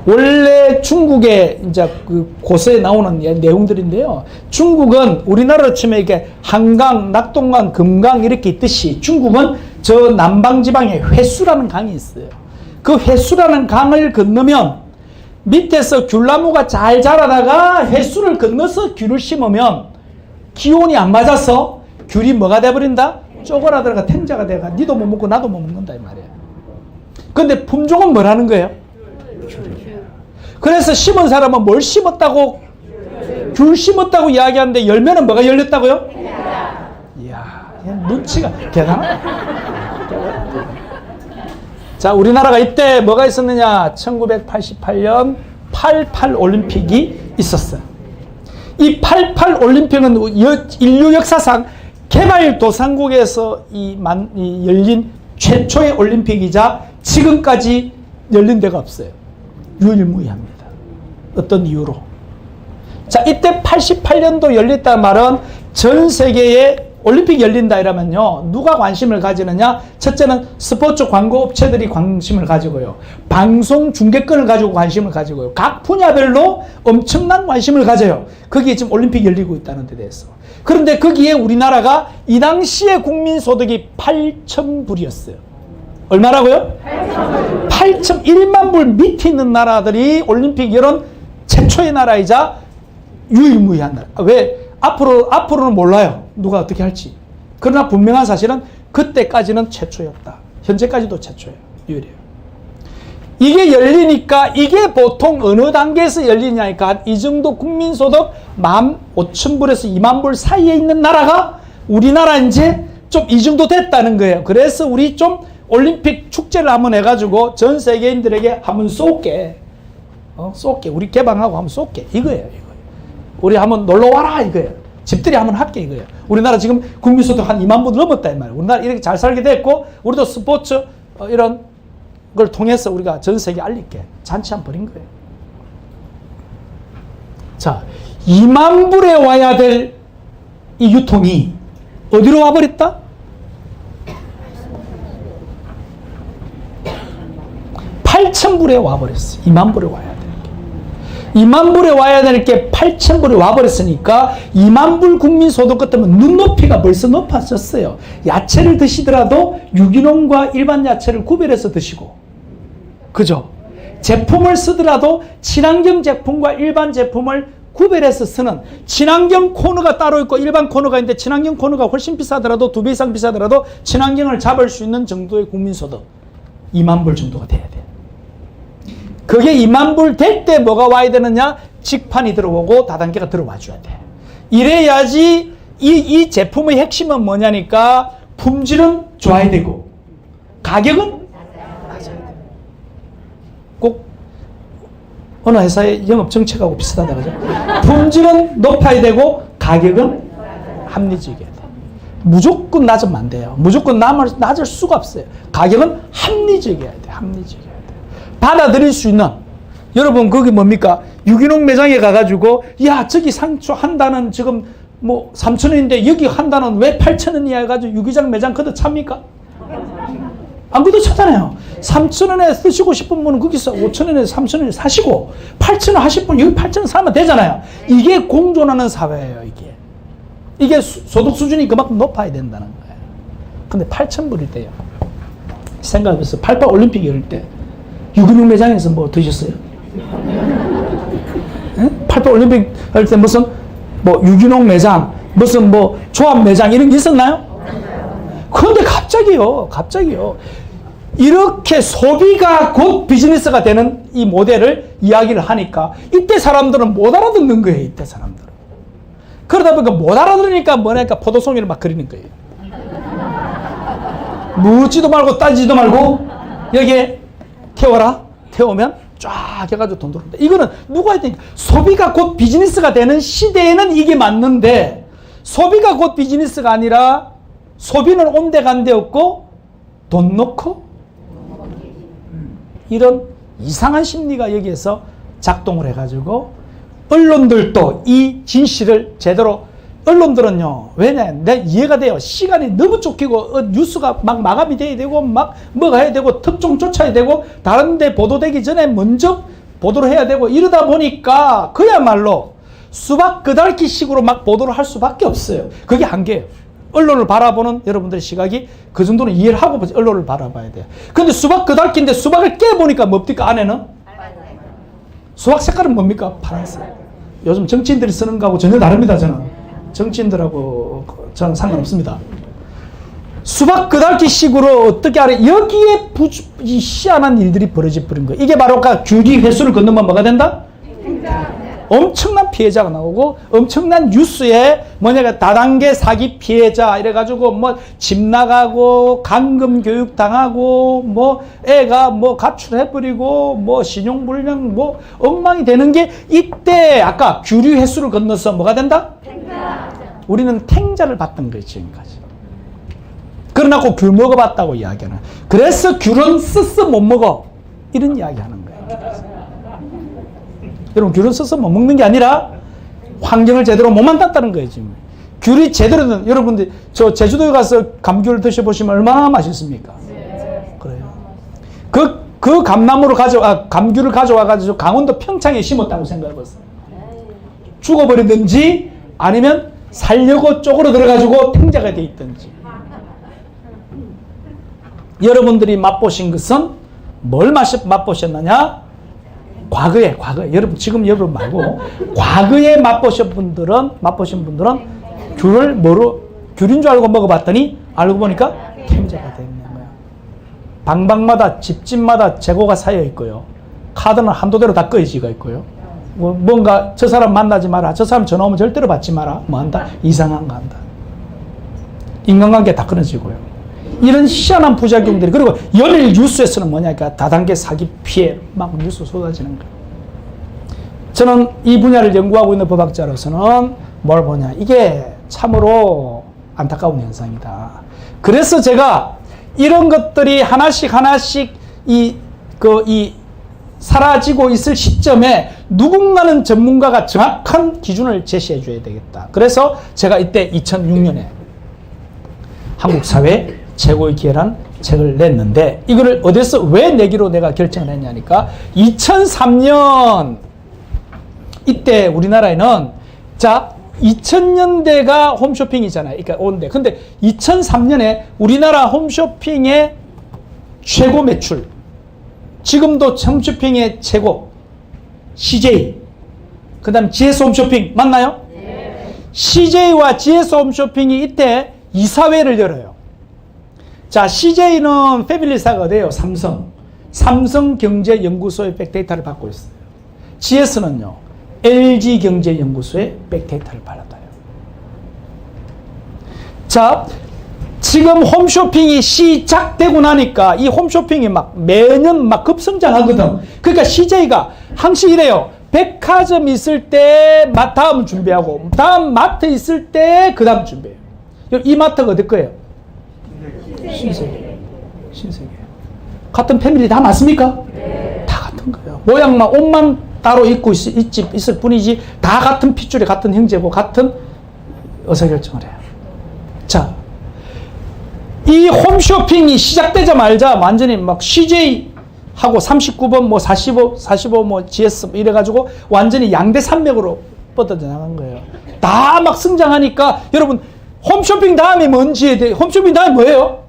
원래 중국의 이제 그 고서에 나오는 내용들인데요. 중국은 우리나라로 치면 이게 한강, 낙동강, 금강 이렇게 있듯이 중국은 저 남방지방에 횟수라는 강이 있어요. 그 횟수라는 강을 건너면 밑에서 귤나무가 잘 자라다가 횟수를 건너서 귤을 심으면 기온이 안 맞아서 귤이 뭐가 돼버린다? 쪼그라들어가 탱자가 돼가 니도 못 먹고 나도 못 먹는다 이 말이에요. 근데 품종은 뭐라는 거예요? 그래서 심은 사람은 뭘 심었다고? 귤 심었다고 이야기하는데 열매는 뭐가 열렸다고요? 이야, 눈치가 대단하다. 자, 우리나라가 이때 뭐가 있었느냐? 1988년 88 올림픽이 있었어요. 이 88 올림픽은 인류 역사상 개발도상국에서 열린 최초의 올림픽이자 지금까지 열린 데가 없어요. 유일무이합니다. 어떤 이유로? 자, 이때 88년도 열렸다는 말은 전 세계에 올림픽 열린다 이러면요. 누가 관심을 가지느냐? 첫째는 스포츠 광고 업체들이 관심을 가지고요. 방송 중계권을 가지고 관심을 가지고요. 각 분야별로 엄청난 관심을 가져요. 거기에 지금 올림픽 열리고 있다는 데 대해서. 그런데 거기에 우리나라가 이 당시에 국민소득이 8,000불이었어요. 얼마라고요? 8,1만 불 밑에 있는 나라들이 올림픽 열은 최초의 나라이자 유일무이한 나라. 왜? 앞으로는 몰라요. 누가 어떻게 할지. 그러나 분명한 사실은 그때까지는 최초였다. 현재까지도 최초예요. 유일해요. 이게 열리니까 이게 보통 어느 단계에서 열리냐니까 이 정도 국민소득 15,000불에서 2만 불 사이에 있는 나라가 우리나라 이제 좀 이 정도 됐다는 거예요. 그래서 우리 좀 올림픽 축제를 한번 해가지고 전 세계인들에게 한번 쏠게. 쏠게. 우리 개방하고 한번 쏠게. 이거예요. 우리 한번 놀러 와라. 이거예요. 집들이 한번 할게. 이거예요. 우리나라 지금 국민소득 한 2만 불 넘었다. 이 말이에요. 우리나라 이렇게 잘 살게 됐고, 우리도 스포츠 이런 걸 통해서 우리가 전 세계에 알릴게. 잔치 한번 벌인 거예요. 자, 2만 불에 와야 될 이 유통이 어디로 와버렸다? 8,000불에 와버렸어. 2만 불에 와야 될 게. 2만 불에 와야 될 게 8,000불에 와버렸으니까 2만 불 국민소득 같으면 눈높이가 벌써 높아졌어요. 야채를 드시더라도 유기농과 일반 야채를 구별해서 드시고, 그죠? 제품을 쓰더라도 친환경 제품과 일반 제품을 구별해서 쓰는 친환경 코너가 따로 있고 일반 코너가 있는데 친환경 코너가 훨씬 비싸더라도 2배 이상 비싸더라도 친환경을 잡을 수 있는 정도의 국민소득 2만 불 정도가 돼야 돼요. 그게 2만 불 될 때 뭐가 와야 되느냐? 직판이 들어오고 다단계가 들어와 줘야 돼. 이래야지 이 제품의 핵심은 뭐냐니까 품질은 좋아야 되고 가격은 낮아야 돼. 꼭 어느 회사의 영업 정책하고 비슷하다 그죠? 품질은 높아야 되고 가격은 합리적이어야 돼. 무조건 낮으면 안 돼요. 무조건 낮을 수가 없어요. 가격은 합리적이어야 돼. 합리적이어야 돼. 받아들일 수 있는, 여러분 거기 뭡니까? 유기농 매장에 가가지고 야 저기 상추 한 단은 지금 뭐 3,000원인데 여기 한 단은 왜 8,000원이야 해가지고 유기장 매장 그도 찹니까? 안 그도 차잖아요. 3,000원에 쓰시고 싶은 분은 거기서 5,000원에 3,000원에 사시고 8,000원 하실 분 여기 8,000원 사면 되잖아요. 이게 공존하는 사회예요. 이게 소득 수준이 그만큼 높아야 된다는 거예요. 근데 8,000불일 때요. 생각해보세요. 88 올림픽 열릴 때 유기농 매장에서 뭐 드셨어요? 88 올림픽 할 때 무슨 뭐 유기농 매장, 무슨 뭐 조합 매장 이런 게 있었나요? 그런데 갑자기요. 이렇게 소비가 곧 비즈니스가 되는 이 모델을 이야기를 하니까 이때 사람들은 못 알아듣는 거예요. 이때 사람들은. 그러다 보니까 못 알아들으니까 뭐냐니까 포도송이를 막 그리는 거예요. 묻지도 말고 따지지도 말고 여기에 태워라. 태우면 쫙 해가지고 돈 들어온다. 이거는 누가 했더니 소비가 곧 비즈니스가 되는 시대에는 이게 맞는데 소비가 곧 비즈니스가 아니라 소비는 온데간데 없고 돈 놓고 이런 이상한 심리가 여기에서 작동을 해가지고 언론들도 이 진실을 제대로 언론들은요 왜냐 내 이해가 돼요. 시간이 너무 쫓기고 뉴스가 막 마감이 돼야 되고 막 뭐가 해야 되고 특종 쫓아야 되고 다른 데 보도되기 전에 먼저 보도를 해야 되고 이러다 보니까 그야말로 수박 끄달기 식으로 막 보도를 할 수밖에 없어요. 그게 한계예요. 언론을 바라보는 여러분들의 시각이 그 정도는 이해를 하고 언론을 바라봐야 돼요. 근데 수박 끄달기인데 수박을 깨보니까 뭡니까 안에는? 수박 색깔은 뭡니까? 파란색. 요즘 정치인들이 쓰는 거하고 전혀 다릅니다. 저는 정치인들하고 저는 상관없습니다. 수박 끄달기 식으로 어떻게 알아? 여기에 이 희한한 일들이 벌어져 버린 거예요. 이게 바로 규리 횟수를 건너면 뭐가 된다? 엄청난 피해자가 나오고 엄청난 뉴스에 뭐냐가 다단계 사기 피해자 이래가지고 뭐 집 나가고 감금 교육 당하고 뭐 애가 뭐 가출해버리고 뭐 신용불량 뭐 엉망이 되는 게 이때 아까 규리 횟수를 건너서 뭐가 된다? 우리는 탱자를 받던 거예요 지금까지. 그러나 귤 먹어봤다고 이야기하는. 그래서 귤은 써서 못 먹어 이런 이야기하는 거예요. 여러분 귤은 써서 못 먹는 게 아니라 환경을 제대로 못 만났다는 거예요 지금. 귤이 제대로 된 여러분들 저 제주도에 가서 감귤 드셔보시면 얼마나 맛있습니까? 그래요. 그 감나무를 감귤을 가져와가지고 강원도 평창에 심었다고 생각해보세요. 죽어버리든지 아니면 살려고 쪽으로 들어가지고 탱자가 돼 있든지. 여러분들이 맛보신 것은 뭘 맛보셨느냐? 과거에 여러분 지금 여러분 말고 과거에 맛보신 분들은 귤을 귤인 줄 알고 먹어봤더니 알고 보니까 탱자가 되는 거야. 방방마다 집집마다 재고가 쌓여 있고요. 카드는 한도대로 다 꺼지가 있고요. 뭔가 저 사람 만나지 마라. 저 사람 전화 오면 절대로 받지 마라. 뭐 한다? 이상한 거 한다. 인간관계 다 끊어지고요. 이런 희한한 부작용들이 그리고 연일 뉴스에서는 뭐냐니까 다단계 사기 피해 막 뉴스 쏟아지는 거예요. 저는 이 분야를 연구하고 있는 법학자로서는 뭘 보냐 이게 참으로 안타까운 현상이다. 그래서 제가 이런 것들이 하나씩 사라지고 있을 시점에 누군가는 전문가가 정확한 기준을 제시해 줘야 되겠다. 그래서 제가 이때 2006년에 한국 사회 최고의 기회란 책을 냈는데 이거를 어디서 왜 내기로 내가 결정을 했냐니까 2003년 이때 우리나라에는 2000년대가 홈쇼핑이잖아요. 그러니까 온데 근데 2003년에 우리나라 홈쇼핑의 최고 매출 지금도 홈쇼핑의 최고 CJ 그 다음 GS 홈쇼핑 맞나요? 네. CJ와 GS 홈쇼핑이 이때 이사회를 열어요. 자, CJ는 패밀리사가 어디예요? 삼성경제연구소의 백데이터를 받고 있어요. GS는요 LG경제연구소의 백데이터를 받아요. 자, 지금 홈쇼핑이 시작되고 나니까 이 홈쇼핑이 막 매년 막 급성장하거든. 그러니까 CJ가 항상 이래요. 백화점 있을 때 다음 준비하고 다음 마트 있을 때 그 다음 준비해요. 이 마트가 어디 거예요? 신세계. 같은 패밀리 다 맞습니까? 네. 다 같은 거예요. 모양만 옷만 따로 있고 있을 뿐이지 다 같은 핏줄이 같은 형제고 같은 의사결정을 해요. 자, 이 홈쇼핑이 시작되자마자 완전히 막 CJ하고 39번 뭐 45 뭐 GS 뭐 이래가지고 완전히 양대 산맥으로 뻗어져 나간 거예요. 다 막 성장하니까 여러분 홈쇼핑 다음에 뭔지 홈쇼핑 다음에 뭐예요?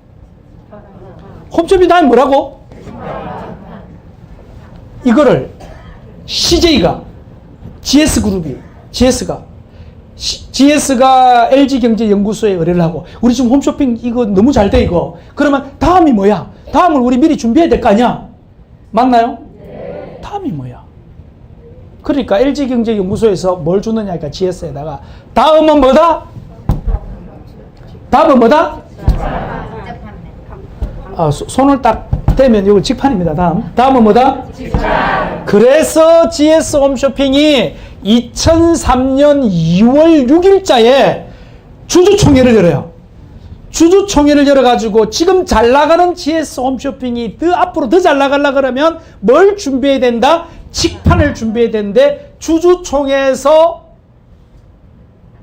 홈쇼핑 다음에 뭐라고? 이거를 CJ가 GS가 LG경제연구소에 의뢰를 하고 우리 지금 홈쇼핑 이거 너무 잘 돼 이거 그러면 다음이 뭐야? 다음을 우리 미리 준비해야 될 거 아니야? 맞나요? 네. 다음이 뭐야? 그러니까 LG경제연구소에서 뭘 주느냐니까 GS에다가 다음은 뭐다? 다음은 뭐다? 손을 딱 대면 이거 직판입니다. 다음은 뭐다? 그래서 GS 홈쇼핑이 2003년 2월 6일자에 주주총회를 열어요. 주주총회를 열어가지고 지금 잘 나가는 GS 홈쇼핑이 더 앞으로 더 잘 나가려고 그러면 뭘 준비해야 된다? 직판을 준비해야 되는데 주주총회에서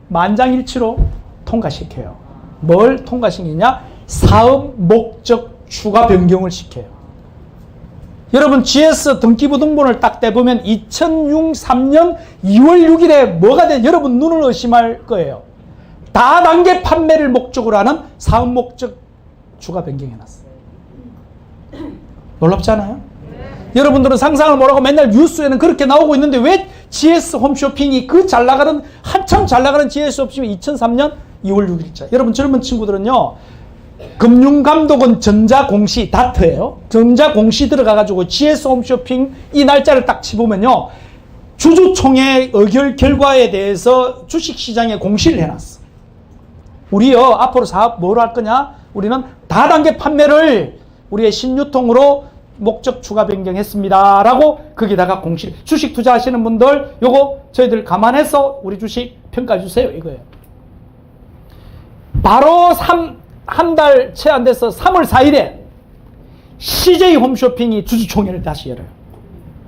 만장일치로 통과시켜요. 뭘 통과시키냐? 사업 목적 추가 변경을 시켜요. 여러분 GS 등기부등본을 딱 떼보면 2003년 2월 6일에 뭐가 돼? 여러분 눈을 의심할 거예요. 다단계 판매를 목적으로 하는 사업 목적 추가 변경해놨어요. 놀랍지 않아요? 여러분들은 상상을 못하고 맨날 뉴스에는 그렇게 나오고 있는데 왜 GS 홈쇼핑이 그 잘 나가는 한참 잘 나가는 GS 홈쇼핑이 2003년 2월 6일자. 여러분 젊은 친구들은요. 금융감독원 전자공시 다트예요. 전자공시 들어가가지고 GS 홈쇼핑 이 날짜를 딱 집으면요. 주주총회 의결 결과에 대해서 주식시장에 공시를 해놨어. 우리요 앞으로 사업 뭘 할 거냐? 우리는 다단계 판매를 우리의 신유통으로 목적 추가 변경했습니다. 라고 거기다가 공시. 주식 투자하시는 분들 요거 저희들 감안해서 우리 주식 평가해 주세요. 이거예요. 바로 한 달 채 안 돼서 3월 4일에 CJ 홈쇼핑이 주주총회를 다시 열어요.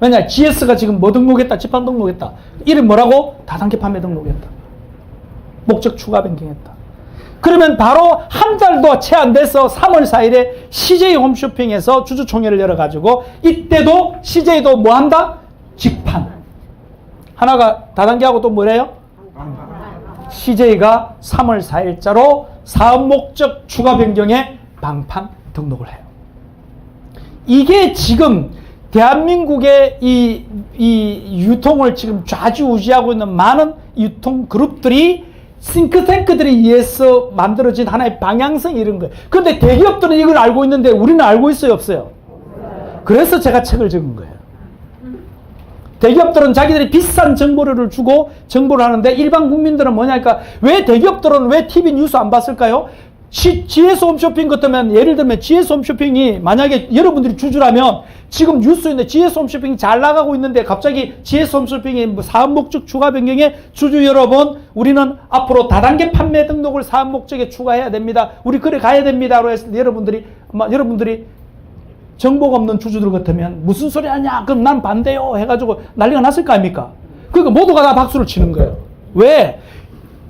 왜냐? GS가 지금 뭐 등록했다? 집판 등록했다. 이름 뭐라고? 다단계 판매 등록했다. 목적 추가 변경했다. 그러면 바로 한 달도 채 안 돼서 3월 4일에 CJ 홈쇼핑에서 주주총회를 열어가지고 이때도 CJ도 뭐 한다? 직판. 하나가 다단계하고 또 뭐래요? CJ가 3월 4일자로 사업 목적 추가 변경에 방판 등록을 해요. 이게 지금 대한민국의 이 유통을 지금 좌지우지하고 있는 많은 유통 그룹들이 싱크탱크들에 의해서 만들어진 하나의 방향성이 이런 거예요. 그런데 대기업들은 이걸 알고 있는데 우리는 알고 있어요, 없어요? 그래서 제가 책을 적은 거예요. 대기업들은 자기들이 비싼 정보를 주고 정보를 하는데 일반 국민들은 뭐냐니까 왜 대기업들은 왜 TV 뉴스 안 봤을까요? GS 홈쇼핑 같으면 예를 들면 GS 홈쇼핑이 만약에 여러분들이 주주라면 지금 뉴스인데 GS 홈쇼핑이 잘 나가고 있는데 갑자기 GS 홈쇼핑이 뭐 사업 목적 추가 변경에 주주 여러분 우리는 앞으로 다단계 판매 등록을 사업 목적에 추가해야 됩니다. 우리 그래 가야 됩니다로 해서 여러분들이 정보가 없는 주주들 같으면 무슨 소리 하냐? 그럼 난 반대요 해가지고 난리가 났을 거 아닙니까? 그러니까 모두가 다 박수를 치는 거예요. 왜?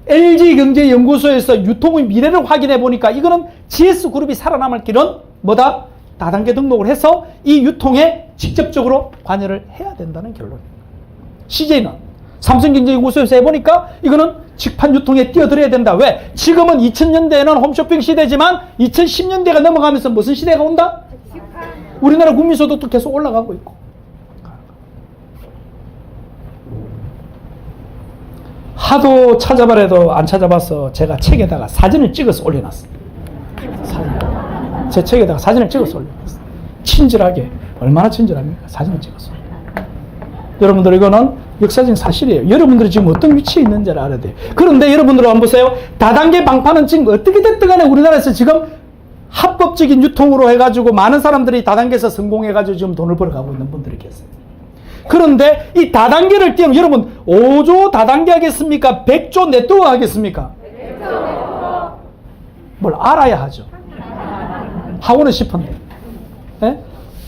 LG경제연구소에서 유통의 미래를 확인해 보니까 이거는 GS그룹이 살아남을 길은 뭐다? 다단계 등록을 해서 이 유통에 직접적으로 관여를 해야 된다는 결론입니다. CJ는 삼성경제연구소에서 해보니까 이거는 직판 유통에 뛰어들어야 된다. 왜? 지금은 2000년대에는 홈쇼핑 시대지만 2010년대가 넘어가면서 무슨 시대가 온다? 우리나라 국민소득도 계속 올라가고 있고. 하도 찾아봐도 안 찾아봐서 제가 책에다가 사진을 찍어서 올려놨습니다. 제 책에다가 사진을 찍어서 올려놨습니다. 친절하게. 얼마나 친절합니까? 사진을 찍어서. 여러분들 이거는 역사적인 사실이에요. 여러분들이 지금 어떤 위치에 있는지를 알아야 돼요. 그런데 여러분들 한번 보세요. 다단계 방판은 지금 어떻게 됐든 간에 우리나라에서 지금 합법적인 유통으로 해가지고 많은 사람들이 다단계에서 성공해가지고 지금 돈을 벌어가고 있는 분들이 계세요. 그런데 이 다단계를 띄우면 여러분 5조 다단계 하겠습니까? 100조 네트워크 하겠습니까? 뭘 알아야 하죠. 하고는 싶은데. 네?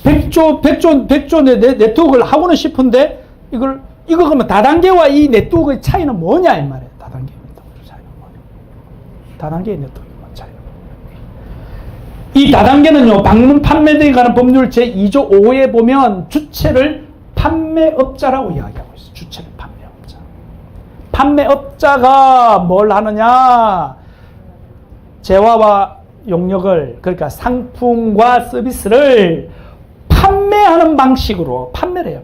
100조 네트워크를 하고는 싶은데 이거 그러면 다단계와 이 네트워크의 차이는 뭐냐 이 말이에요. 다단계 네트워크 차이는 뭐냐. 다단계의 네트워크 차이. 이 다단계는요. 방문 판매 등에 관한 법률 제2조 5에 보면 주체를 판매업자라고 이야기하고 있어요. 주체를 판매업자. 판매업자가 뭘 하느냐? 재화와 용역을 그러니까 상품과 서비스를 판매하는 방식으로 판매를 해요.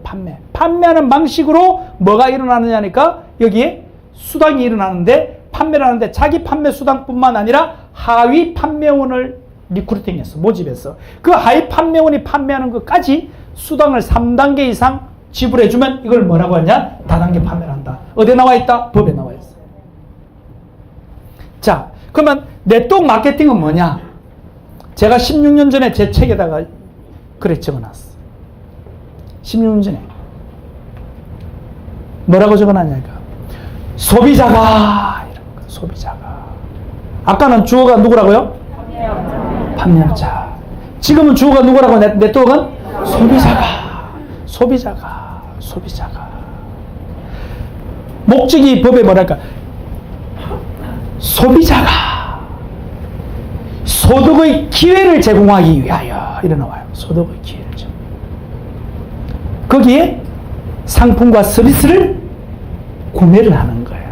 판매하는 방식으로 뭐가 일어나느냐니까 여기에 수당이 일어나는데 판매를 하는데 자기 판매 수당뿐만 아니라 하위 판매원을 리크루팅해서 모집해서 그 하위 판매원이 판매하는 것까지 수당을 3단계 이상 지불해주면 이걸 뭐라고 하냐? 다단계 판매를 한다. 어디에 나와 있다? 법에 나와 있어. 자, 그러면 네트워크 마케팅은 뭐냐? 제가 16년 전에 제 책에다가 그래 적어놨어. 16년 전에. 뭐라고 적어놨냐니까. 소비자가, 이런 거, 소비자가. 아까는 주어가 누구라고요? 판매업자. 지금은 주어가 누구라고? 네트워크는? 소비자가. 목적이 법에 뭐랄까? 소비자가 소득의 기회를 제공하기 위하여 이래 나와요. 소득의 기회를 제공. 거기에 상품과 서비스를 구매를 하는 거예요.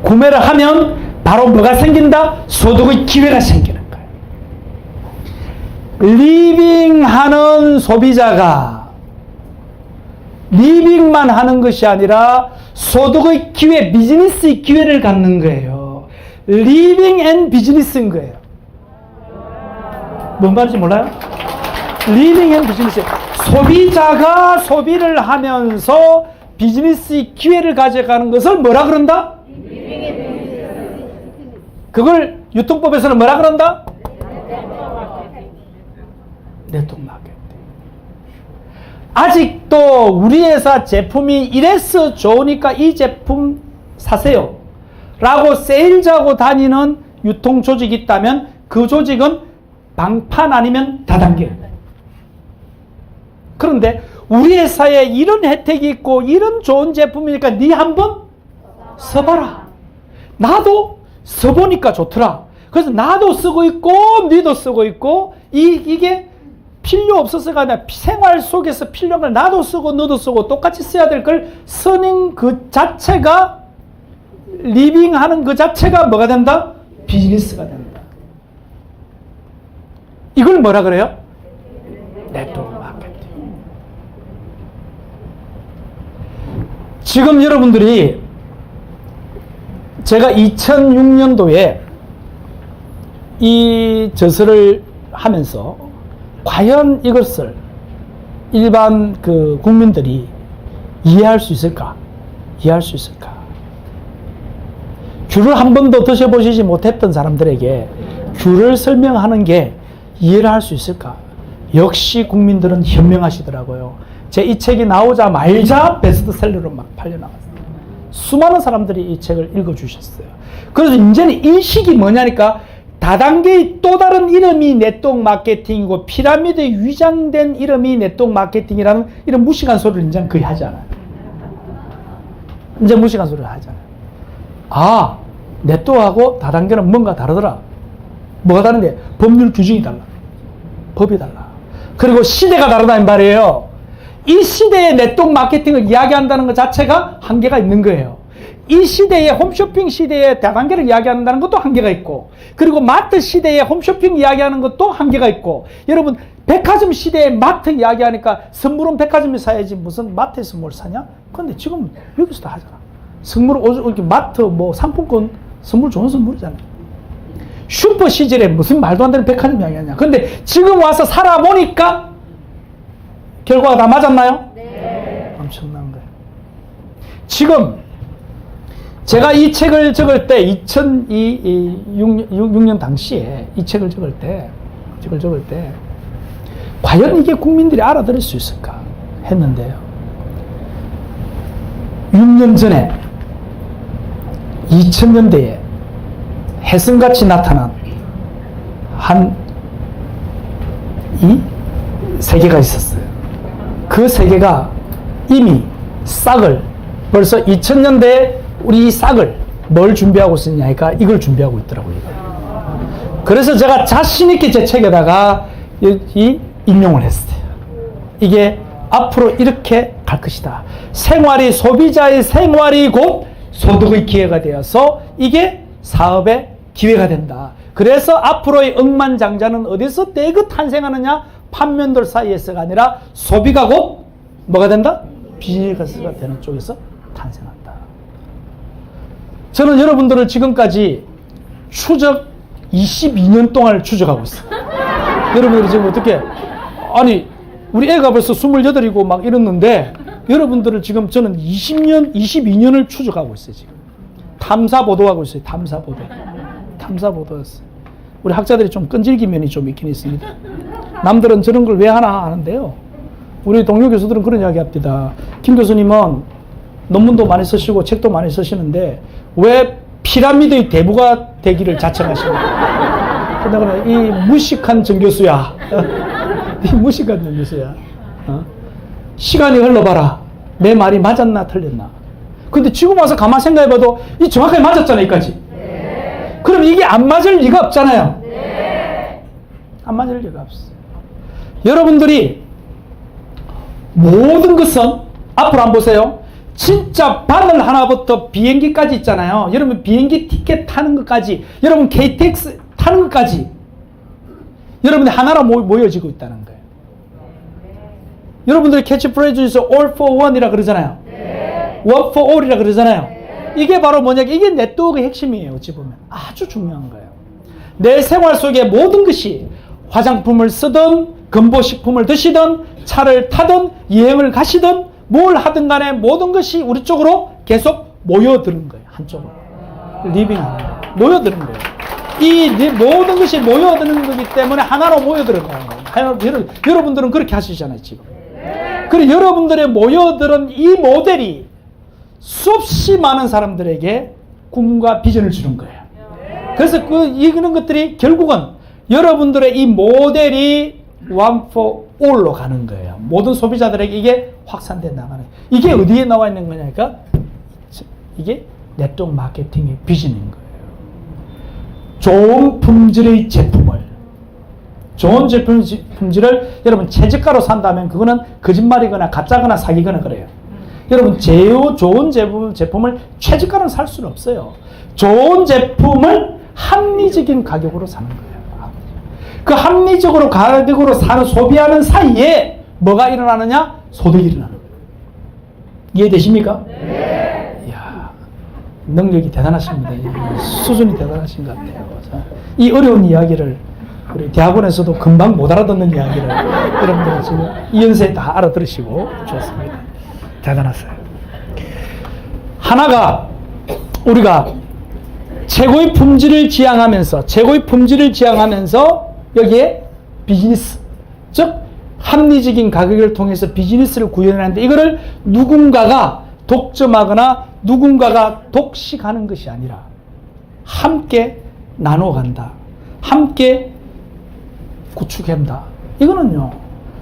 구매를 하면 바로 뭐가 생긴다? 소득의 기회가 생기는 거예요. 리빙하는 소비자가 리빙만 하는 것이 아니라 소득의 기회, 비즈니스의 기회를 갖는 거예요. 리빙 앤 비즈니스인 거예요. 뭔 말인지 몰라요? 리빙 앤 비즈니스. 소비자가 소비를 하면서 비즈니스의 기회를 가져가는 것을 뭐라 그런다? 그걸 유통법에서는 뭐라 그런다? 네트워크 마케팅. 아직도 우리 회사 제품이 이래서 좋으니까 이 제품 사세요 라고 세일즈하고 다니는 유통 조직이 있다면 그 조직은 방판 아니면 다단계. 그런데 우리 회사에 이런 혜택이 있고 이런 좋은 제품이니까 네 한번 써봐라. 나도 써보니까 좋더라. 그래서 나도 쓰고 있고 너도 쓰고 있고 이게 필요 없어서가 아니라 생활 속에서 필요한 걸 나도 쓰고 너도 쓰고 똑같이 써야 될 걸 쓰는 그 자체가 리빙하는 그 자체가 뭐가 된다? 비즈니스가 된다. 이걸 뭐라 그래요? 네트워크 마케팅. 지금 여러분들이 제가 2006년도에 이 저서를 하면서 과연 이것을 일반 그 국민들이 이해할 수 있을까? 귤을 한 번도 드셔보시지 못했던 사람들에게 귤을 설명하는 게 이해를 할 수 있을까? 역시 국민들은 현명하시더라고요. 제 이 책이 나오자마자 베스트셀러로 막 팔려나갔어요. 수많은 사람들이 이 책을 읽어주셨어요. 그래서 이제는 인식이 뭐냐니까 다단계의 또 다른 이름이 네트워크 마케팅이고 피라미드에 위장된 이름이 네트워크 마케팅이라는 이런 무식한 소리를 이제 거의 하잖아요. 이제 무식한 소리를 하잖아요. 아, 네트워크하고 다단계는 뭔가 다르더라. 뭐가 다른데? 법률 규정이 달라. 법이 달라. 그리고 시대가 다르다 이 말이에요. 이 시대의 네트워크 마케팅을 이야기한다는 것 자체가 한계가 있는 거예요. 이 시대의 홈쇼핑 시대의 다단계를 이야기한다는 것도 한계가 있고, 그리고 마트 시대의 홈쇼핑 이야기하는 것도 한계가 있고, 여러분 백화점 시대의 마트 이야기하니까 선물은 백화점에 사야지 무슨 마트에서 뭘 사냐? 근데 지금 여기서도 하잖아. 선물은 이렇게 마트 뭐 상품권 선물 좋은 선물이잖아요. 슈퍼 시절에 무슨 말도 안 되는 백화점 이야기하냐. 근데 지금 와서 살아보니까 결과가 다 맞았나요? 네. 엄청난 거예요. 지금 제가 이 책을 적을 때 2006년 당시에 이 책을 적을 때 과연 이게 국민들이 알아들을 수 있을까 했는데요. 6년 전에 2000년대에 혜성같이 나타난 이 세계가 있었어요. 그 세계가 이미 싹을 벌써 2000년대에 우리 이 싹을 뭘 준비하고 있었냐니까 이걸 준비하고 있더라고요. 그래서 제가 자신있게 제 책에다가 이 인용을 했어요. 이게 앞으로 이렇게 갈 것이다. 소비자의 생활이 곧 소득의 기회가 되어서 이게 사업의 기회가 된다. 그래서 앞으로의 억만장자는 어디서 대거 탄생하느냐? 판면들 사이에서가 아니라 소비가 곧 뭐가 된다? 비즈니스가 되는 쪽에서 탄생한다. 저는 여러분들을 지금까지 추적 22년 동안 추적하고 있어요. 여러분들이 지금 어떻게, 아니, 우리 애가 벌써 28이고 막 이랬는데 여러분들을 지금 저는 20년, 22년을 추적하고 있어요. 지금 탐사 보도하고 있어요. 탐사 보도였어요. 우리 학자들이 좀 끈질긴 면이 좀 있긴 있습니다. 남들은 저런 걸 왜 하나 하는데요. 우리 동료 교수들은 그런 이야기 합니다. 김 교수님은 논문도 많이 쓰시고 책도 많이 쓰시는데 왜 피라미드의 대부가 되기를 자청하시나. 그러다가 이 무식한 정교수야. 이 무식한 정교수야. 시간이 흘러봐라. 내 말이 맞았나 틀렸나. 근데 지금 와서 가만 생각해봐도 이 정확하게 맞았잖아, 여기까지. 네. 그럼 이게 안 맞을 리가 없잖아요. 네. 안 맞을 리가 없어. 여러분들이 모든 것은 앞으로 한번 보세요. 진짜 바늘 하나부터 비행기까지 있잖아요. 여러분 비행기 티켓 타는 것까지, 여러분 KTX 타는 것까지 여러분들 하나로 모여지고 있다는 거예요. 여러분들이 캐치프레이즈에서 all for one이라 그러잖아요. 네. one for all이라 그러잖아요. 네. 이게 바로 뭐냐, 이게 네트워크의 핵심이에요. 어찌 보면 아주 중요한 거예요. 내 생활 속의 모든 것이 화장품을 쓰든 건보식품을 드시든 차를 타든 여행을 가시든 뭘 하든 간에 모든 것이 우리 쪽으로 계속 모여드는 거예요. 한쪽으로 리빙하는 거예요. 모여드는 거예요. 이 모든 것이 모여드는 거기 때문에 하나로 모여드는 거예요. 여러분들은 그렇게 하시잖아요 지금. 그리고 여러분들의 모여드는 이 모델이 수없이 많은 사람들에게 꿈과 비전을 주는 거예요. 그래서 이런 것들이 결국은 여러분들의 이 모델이 one for all로 가는 거예요. 모든 소비자들에게 이게 확산돼 나가는 거예요. 이게 어디에 나와 있는 거냐니까 이게 네트워크 마케팅의 비전인 거예요. 좋은 품질의 좋은 품질을 여러분 최저가로 산다면 그거는 거짓말이거나 가짜거나 사기거나 그래요. 여러분 좋은 제품을 최저가로 살 수는 없어요. 좋은 제품을 합리적인 가격으로 사는 거예요. 그 합리적으로 가격으로 사는 소비하는 사이에 뭐가 일어나느냐? 소득이 일어나는 거예요. 이해되십니까? 네. 이야, 능력이 대단하십니다. 수준이 대단하신 것 같아요. 이 어려운 이야기를 우리 대학원에서도 금방 못 알아듣는 이야기를 여러분들 지금 이 연세에 다 알아들으시고 좋습니다. 대단하세요. 하나가 우리가 최고의 품질을 지향하면서 여기에 비즈니스, 즉 합리적인 가격을 통해서 비즈니스를 구현하는데 이거를 누군가가 독점하거나 누군가가 독식하는 것이 아니라 함께 나눠간다. 함께 구축한다. 이거는요,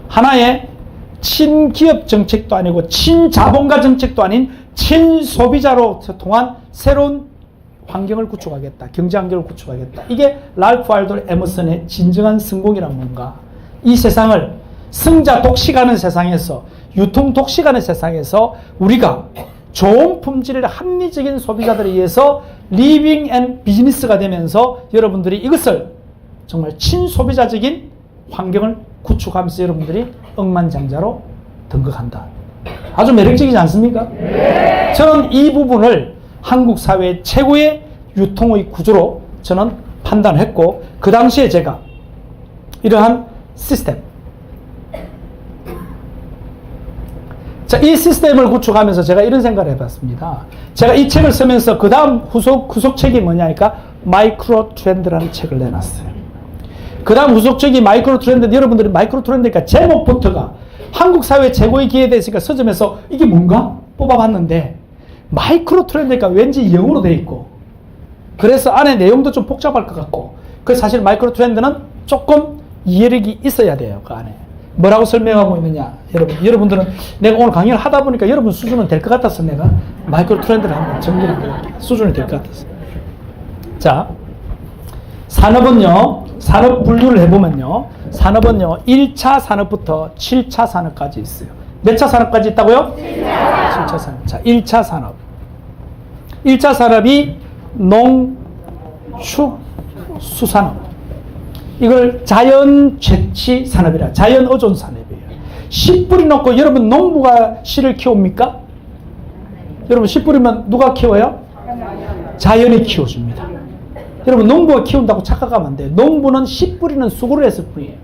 하나의 친기업 정책도 아니고 친자본가 정책도 아닌 친소비자로 통한 새로운 환경을 구축하겠다. 경제 환경을 구축하겠다. 이게 랄프 알도 에머슨의 진정한 성공이란 뭔가. 이 세상을 승자 독식하는 세상에서, 유통 독식하는 세상에서 우리가 좋은 품질의 합리적인 소비자들에 의해서 리빙 앤 비즈니스가 되면서 여러분들이 이것을 정말 친소비자적인 환경을 구축하면서 여러분들이 억만장자로 등극한다. 아주 매력적이지 않습니까? 네. 저는 이 부분을 한국 사회의 최고의 유통의 구조로 저는 판단했고, 그 당시에 제가 이러한 시스템, 자, 이 시스템을 구축하면서 제가 이런 생각을 해봤습니다. 제가 이 책을 쓰면서 그 다음 후속책이 뭐냐니까 마이크로 트렌드라는 책을 내놨어요. 그 다음 후속책이 마이크로 트렌드. 여러분들이 마이크로 트렌드니까 제목부터가 한국 사회 최고의 기회에 대해서 서점에서 이게 뭔가 뽑아봤는데 마이크로 트렌드니까 왠지 영어로 돼 있고, 그래서 안에 내용도 좀 복잡할 것 같고, 그래서 사실 마이크로 트렌드는 조금 이해력이 있어야 돼요. 그 안에 뭐라고 설명하고 있느냐. 여러분들은 내가 오늘 강의를 하다 보니까 여러분 수준은 될 것 같아서 내가 마이크로 트렌드를 한번 정리를 해볼게요. 수준이 될 것 같아서. 자, 산업은요, 산업 분류를 해보면요, 산업은요 1차 산업부터 7차 산업까지 있어요. 몇 차 산업까지 있다고요? 7차 산업. 자, 1차 산업. 1차 산업이 농, 축, 수산업. 이걸 자연 채취 산업이라, 자연 어존 산업이에요. 씨 뿌리 놓고, 여러분 농부가 씨를 키웁니까? 여러분 씨 뿌리면 누가 키워요? 자연이 키워줍니다. 여러분 농부가 키운다고 착각하면 안 돼요. 농부는 씨 뿌리는 수고를 했을 뿐이에요.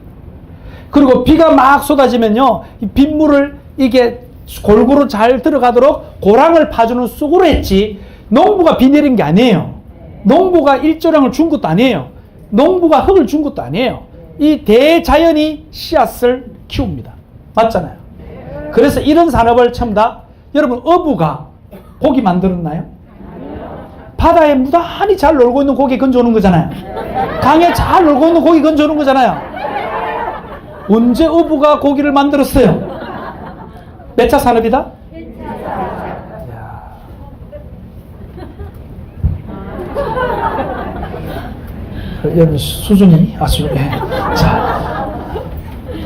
그리고 비가 막 쏟아지면요, 이 빗물을 이게 골고루 잘 들어가도록 고랑을 파주는 쑥으로 했지, 농부가 비 내린 게 아니에요. 농부가 일조량을 준 것도 아니에요. 농부가 흙을 준 것도 아니에요. 이 대자연이 씨앗을 키웁니다. 맞잖아요. 그래서 이런 산업을 처음 다, 여러분, 어부가 고기 만들었나요? 바다에 무단히 잘 놀고 있는 고기 건져오는 거잖아요. 강에 잘 놀고 있는 고기 건져오는 거잖아요. 언제 어부가 고기를 만들었어요? 몇 차 산업이다? 여러분 수준이 예. 자,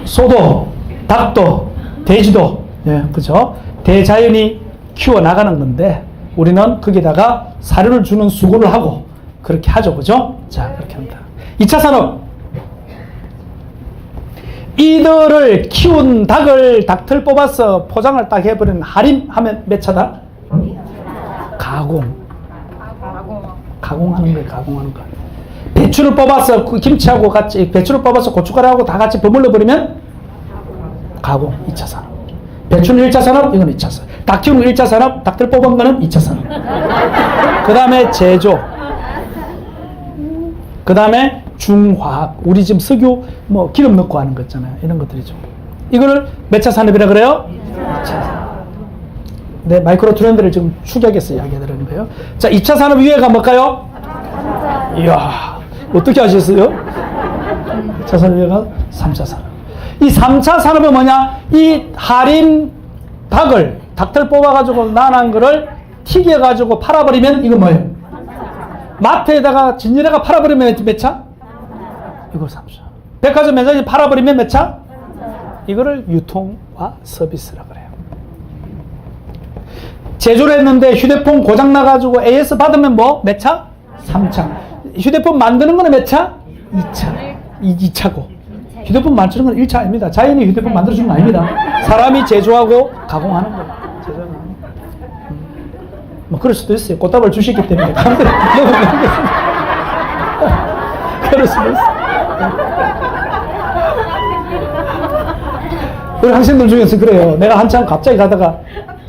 소도, 닭도, 돼지도, 예, 그죠? 대자연이 키워 나가는 건데 우리는 거기다가 사료를 주는 수고를 하고 그렇게 하죠, 그죠? 자, 그렇게 합니다. 2차 산업. 이들을 키운 닭을 뽑아서 포장을 딱 해버리는 할인하면 몇 차다? 가공하는 거예요, 가공하는 거. 배추를 뽑아서 김치하고 같이, 배추를 뽑아서 고춧가루하고 다 같이 버물러 버리면 가공, 2차 산업. 배추는 1차 산업, 이건 2차 산업. 닭 키우는 1차 산업, 닭들 뽑은 거는 2차 산업. 그 다음에 제조. 그 다음에 중화학. 우리 지금 석유, 뭐, 기름 넣고 하는 거 있잖아요. 이런 것들이죠. 이거를 몇 차 산업이라 그래요? 2차 산업. 네, 마이크로 트렌드를 지금 축약해서 이야기해드리는 거예요. 자, 2차 산업 위에가 뭘까요? 이야, 어떻게 하셨어요? 2차 산업 위에가 3차 산업. 이 3차 산업은 뭐냐? 이 할인 닭들 뽑아가지고 난한 거를 튀겨가지고 팔아버리면 이거 뭐예요? 마트에다가 진열해가 팔아버리면 몇 차? 이거 3차. 백화점 매장에 팔아버리면 몇 차? 이거를 유통과 서비스라 그래요. 제조를 했는데 휴대폰 고장 나가지고 AS 받으면 뭐? 몇 차? 3차. 휴대폰 만드는 거는 몇 차? 2차. 2차고. 휴대폰 만드는 건 1차 아닙니다. 자연이 휴대폰 만들어주는 거 아닙니다. 사람이 제조하고 가공하는 거예요. 제조하는 거. 뭐 그럴 수도 있어요. 꽃다발 주시기 때문에. 그럴 수도 있어요. 우리 학생들 중에서 그래요. 내가 한참 갑자기 가다가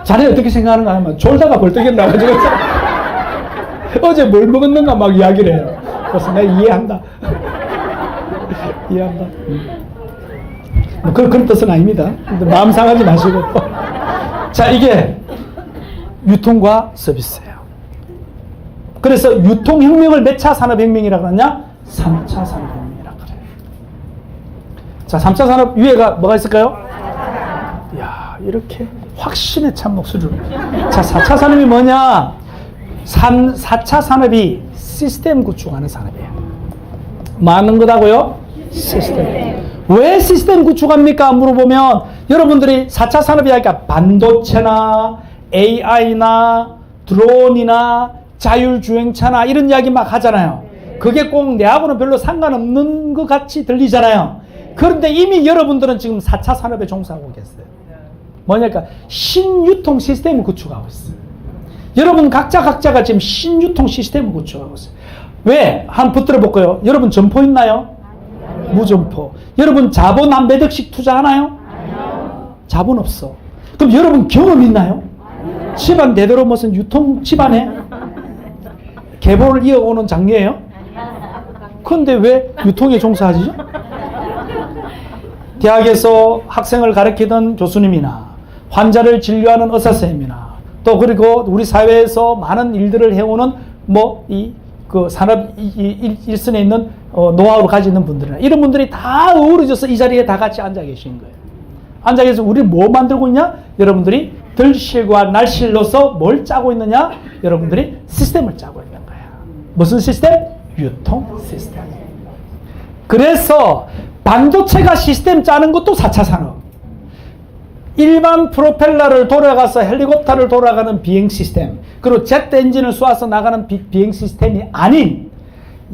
자네 어떻게 생각하는가 하면 졸다가 벌떡이 나가지고 어제 뭘 먹었는가 막 이야기를 해요. 그래서 내가 이해한다. 이해한다. 뭐 그런 뜻은 아닙니다. 마음 상하지 마시고. 자, 이게 유통과 서비스예요. 그래서 유통혁명을 몇 차 산업혁명이라고 하냐? 3차 산업혁명이라고 그래요. 자, 3차 산업 위에가 뭐가 있을까요? 이야, 이렇게 확신에 찬 목소리로. 자, 4차 산업이 뭐냐? 4차 산업이 시스템 구축하는 산업이에요. 많은 거다고요? 시스템. 왜 시스템 구축합니까? 물어보면 여러분들이 4차 산업 이야기가 반도체나 AI나 드론이나 자율주행차나 이런 이야기 막 하잖아요. 그게 꼭 내하고는 별로 상관없는 것 같이 들리잖아요. 그런데 이미 여러분들은 지금 4차 산업에 종사하고 계세요. 뭐냐니까 신유통 시스템을 구축하고 있어요. 여러분 각자가 지금 신유통 시스템을 구축하고 있어요. 왜? 한번 붙들어 볼까요? 여러분 점포 있나요? 무점포. 여러분 자본 한 몇 억씩 투자하나요? 자본 없어. 그럼 여러분 경험 있나요? 집안 대대로 무슨 유통 집안에 계보를 이어오는 장르예요? 그런데 왜 유통에 종사하지? 대학에서 학생을 가르치던 교수님이나 환자를 진료하는 의사선생님이나 또 그리고 우리 사회에서 많은 일들을 해오는 뭐 그 산업 일선에 있는 노하우를 가지고 있는 분들이나 이런 분들이 다 어우러져서 이 자리에 다 같이 앉아 계신 거예요. 앉아 계셔서 우리 뭐 만들고 있냐? 여러분들이 들실과 날실로서 뭘 짜고 있느냐? 여러분들이 시스템을 짜고 있는 거야. 무슨 시스템? 유통 시스템. 그래서 반도체가 시스템 짜는 것도 4차 산업. 일반 프로펠러를 돌아가서 헬리콥터를 돌아가는 비행 시스템, 그리고 제트 엔진을 쏘아서 나가는 비행 시스템이 아닌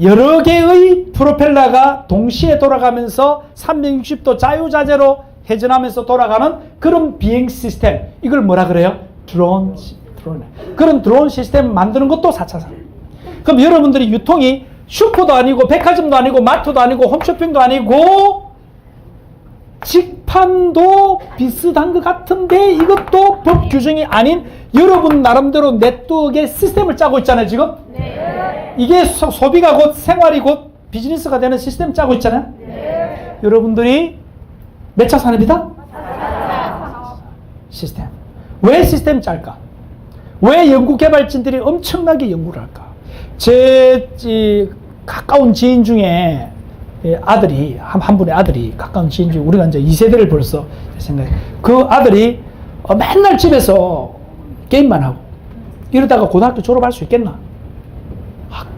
여러 개의 프로펠러가 동시에 돌아가면서 360도 자유자재로 회전하면서 돌아가는 그런 비행 시스템, 이걸 뭐라 그래요? 드론. 그런 드론 시스템 만드는 것도 4차 산업. 그럼 여러분들이 유통이 슈퍼도 아니고 백화점도 아니고 마트도 아니고 홈쇼핑도 아니고 직판도 비슷한 것 같은데 이것도 법 규정이 아닌 여러분 나름대로 네트워크의 시스템을 짜고 있잖아요, 지금? 네. 이게 소비가 곧 생활이 곧 비즈니스가 되는 시스템 짜고 있잖아요? 네. 여러분들이 몇 차 산업이다? 시스템. 왜 시스템 짤까? 왜 연구개발진들이 엄청나게 연구를 할까? 제 가까운 지인 중에 아들이, 한 분의 아들이, 가까운 지인 중에, 우리가 이제 2세대를 벌써 생각해. 그 아들이 맨날 집에서 게임만 하고, 이러다가 고등학교 졸업할 수 있겠나?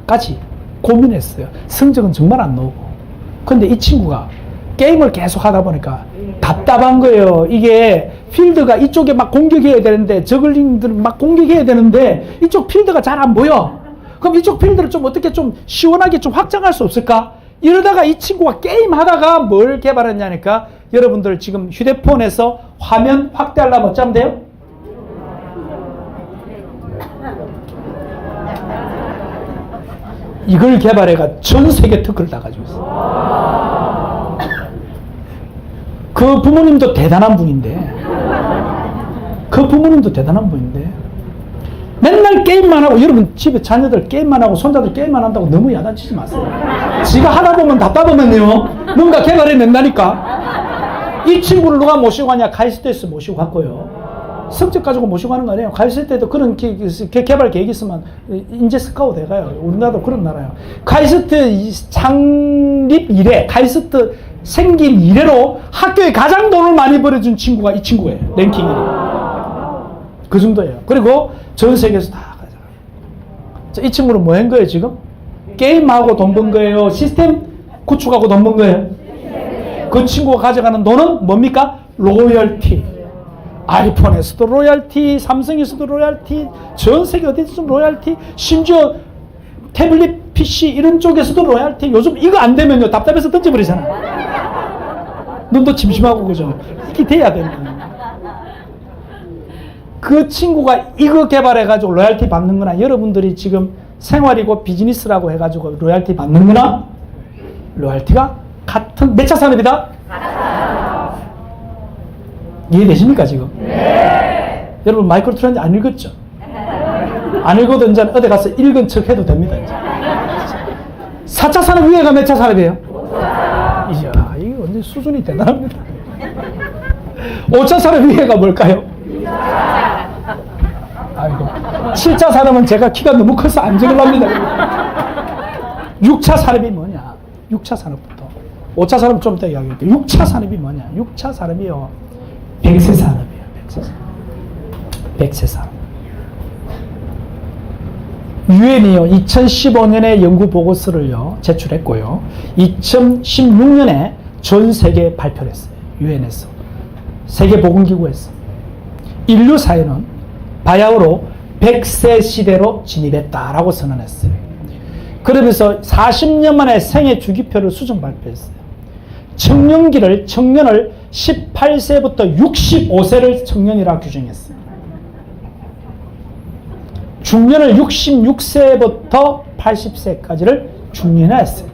까지 고민했어요. 성적은 정말 안 나오고. 근데 이 친구가 게임을 계속 하다 보니까 답답한 거예요. 이게 필드가 이쪽에 막 공격해야 되는데, 저글링들 막 공격해야 되는데, 이쪽 필드가 잘 안 보여. 그럼 이쪽 필드를 좀 어떻게 좀 시원하게 좀 확장할 수 없을까? 이러다가 이 친구가 게임 하다가 뭘 개발했냐니까, 여러분들 지금 휴대폰에서 화면 확대하려면 어쩌면 돼요? 이걸 개발해가 전 세계 특허를 다 가지고 있어요. 그 부모님도 대단한 분인데, 맨날 게임만 하고, 여러분 집에 자녀들 게임만 하고 손자들 게임만 한다고 너무 야단치지 마세요. 지가 하다 보면 답답하면요 뭔가 개발해낸다니까. 이 친구를 누가 모시고 가냐? 카이스트에서 모시고 갔고요. 성적 가지고 모시고 가는 거 아니에요. 카이스트에도 그런 개발 계획이 있으면 인재 스카우트 해가요. 우리나라도 그런 나라예요. 카이스트 창립 이래, 카이스트 생긴 이래로 학교에 가장 돈을 많이 벌어준 친구가 이 친구예요. 랭킹이. 그 정도예요. 그리고 전 세계에서 다 가져가요. 이 친구는 뭐 한 거예요, 지금? 게임하고 돈 번 거예요? 시스템 구축하고 돈 번 거예요? 그 친구가 가져가는 돈은 뭡니까? 로열티. 아이폰에서도 로열티, 삼성에서도 로열티, 전 세계 어디서도 로열티, 심지어 태블릿 PC 이런 쪽에서도 로열티. 요즘 이거 안 되면요 답답해서 던져버리잖아. 눈도 침침하고 그죠? 이게 돼야 되는. 그 친구가 이거 개발해가지고 로열티 받는 거나, 여러분들이 지금 생활이고 비즈니스라고 해가지고 로열티 받는 거나, 로열티가 같은 몇 차 산업이다? 이해되십니까 지금? 네. 여러분 마이크로 트렌드 안 읽었죠? 안 읽어도 이제 어디 가서 읽은 척 해도 됩니다. 이제. 4차 산업 위에가 몇 차 산업이에요? 5차. 이야, 이거 완전 수준이 대단합니다. 5차 산업 위에가 뭘까요? 2차. 아이고. 7차 산업은 제가 키가 너무 커서 안 적으랍니다. 6차 산업이 뭐냐? 6차 산업부터. 5차 산업 좀 이따 이야기할게요. 6차 산업이 뭐냐? 6차 산업이요. 백세 산업이에요. 백세 산업. 유엔이요 2015년에 연구 보고서를요 제출했고요. 2016년에 전 세계에 발표를 했어요. 유엔에서, 세계보건기구에서. 인류 사회는 바야흐로 100세 시대로 진입했다라고 선언했어요. 그러면서 40년 만에 생애 주기표를 수정 발표했어요. 청년을 18세부터 65세를 청년이라 규정했어요. 중년을 66세부터 80세까지를 중년화했어요.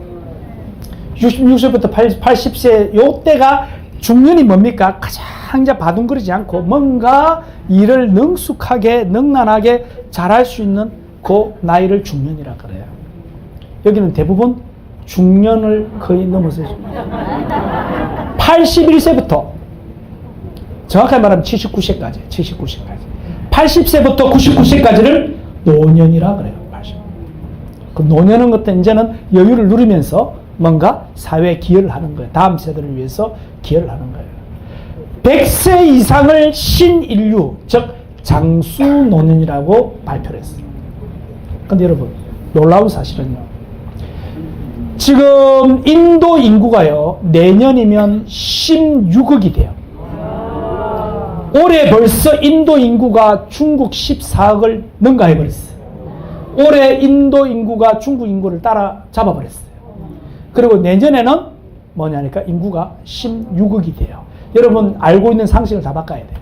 66세부터 80세 요때가 중년이 뭡니까? 가장 이제 바둥거리지 않고 뭔가 일을 능숙하게 능란하게 잘할 수 있는 그 나이를 중년이라 그래요. 여기는 대부분 중년을 거의 넘어서요. 81세부터 정확하게 말하면 79세까지 80세부터 99세까지를 노년이라 그래요. 80. 그 노년은 것도 이제는 여유를 누리면서 뭔가 사회에 기여를 하는 거예요. 다음 세대를 위해서 기여를 하는 거예요. 100세 이상을 신인류, 즉 장수노년이라고 발표를 했어요. 근데 여러분 놀라운 사실은요, 지금 인도 인구가요 내년이면 16억이 돼요. 올해 벌써 인도 인구가 중국 14억을 능가해버렸어요. 올해 인도 인구가 중국 인구를 따라잡아버렸어요. 그리고 내년에는 뭐냐니까 인구가 16억이 돼요. 여러분 알고 있는 상식을 다 바꿔야 돼요.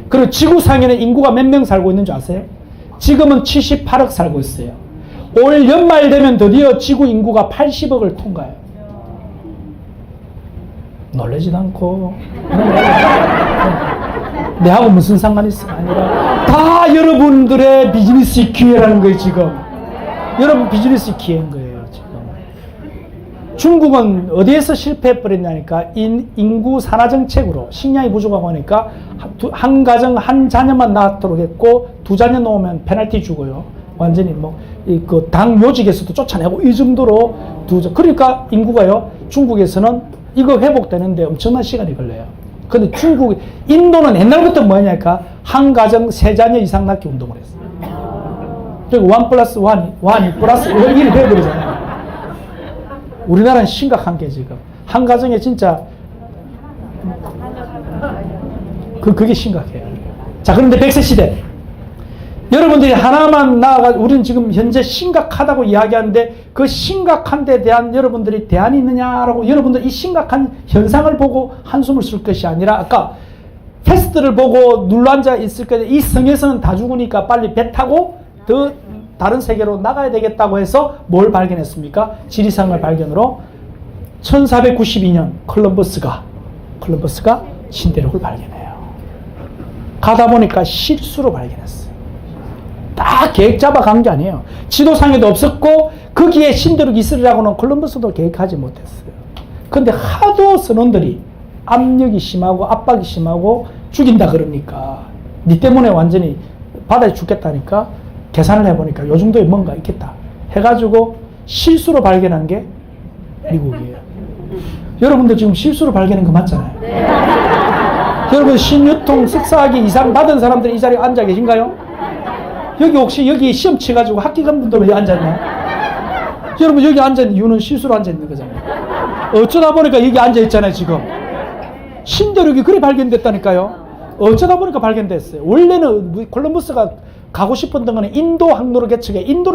그리고 지구상에는 인구가 몇 명 살고 있는 줄 아세요? 지금은 78억 살고 있어요. 올 연말 되면 드디어 지구 인구가 80억을 통과해요. 놀라지도 않고 내하고 무슨 상관이 있어? 아니라 다 여러분들의 비즈니스 기회라는 거예요. 지금 여러분 비즈니스 기회인 거예요. 지금 중국은 어디에서 실패해버렸냐니까 인구 산화 정책으로 식량이 부족하고 하니까 한 가정 한 자녀만 낳도록 했고 두 자녀 놓으면 페널티 주고요. 완전히 그 당 요직에서도 쫓아내고 이 정도로 그러니까 인구가요. 중국에서는 이거 회복되는데 엄청난 시간이 걸려요. 근데 인도는 옛날부터 뭐냐니까 한 가정 세 자녀 이상 낳기 운동을 했어요. 그리고 1+1이 플러스 1이 되어버리잖아요. 우리나라는 심각한 게 지금 한 가정에 진짜 그게 심각해요. 자, 그런데 100세 시대 여러분들이 하나만 나아가 우리는 지금 현재 심각하다고 이야기하는데 그 심각한 데 대한 여러분들이 대안이 있느냐라고 여러분들 이 심각한 현상을 보고 한숨을 쓸 것이 아니라 아까 패스트를 보고 눌러앉아 있을 거예요. 이 성에서는 다 죽으니까 빨리 배 타고 더 다른 세계로 나가야 되겠다고 해서 뭘 발견했습니까? 지리산을 발견으로 1492년 콜럼버스가 신대륙을 발견해요. 가다 보니까 실수로 발견했어요. 다 계획 잡아간 게 아니에요. 지도상에도 없었고 거기에 신대륙이 있으리라고는 콜럼버스도 계획하지 못했어요. 그런데 하도 선원들이 압력이 심하고 압박이 심하고 죽인다 그러니까 니 때문에 완전히 바다에 죽겠다니까 계산을 해보니까 요 정도에 뭔가 있겠다 해가지고 실수로 발견한 게 미국이에요. 여러분들 지금 실수로 발견한 거 맞잖아요. 네. 여러분 신유통 석사학위 이상 받은 사람들 이 자리에 앉아 계신가요? 여기 혹시 여기 시험 치가지고 학기 간 분들 왜 앉았나요? 여러분 여기 앉아있는 이유는 실수로 앉아있는 거잖아요. 어쩌다 보니까 여기 앉아있잖아요. 지금 신대륙이 그래 발견됐다니까요. 어쩌다 보니까 발견됐어요. 원래는 콜럼버스가 가고 싶었던 거는 인도 항로를 개척해 인도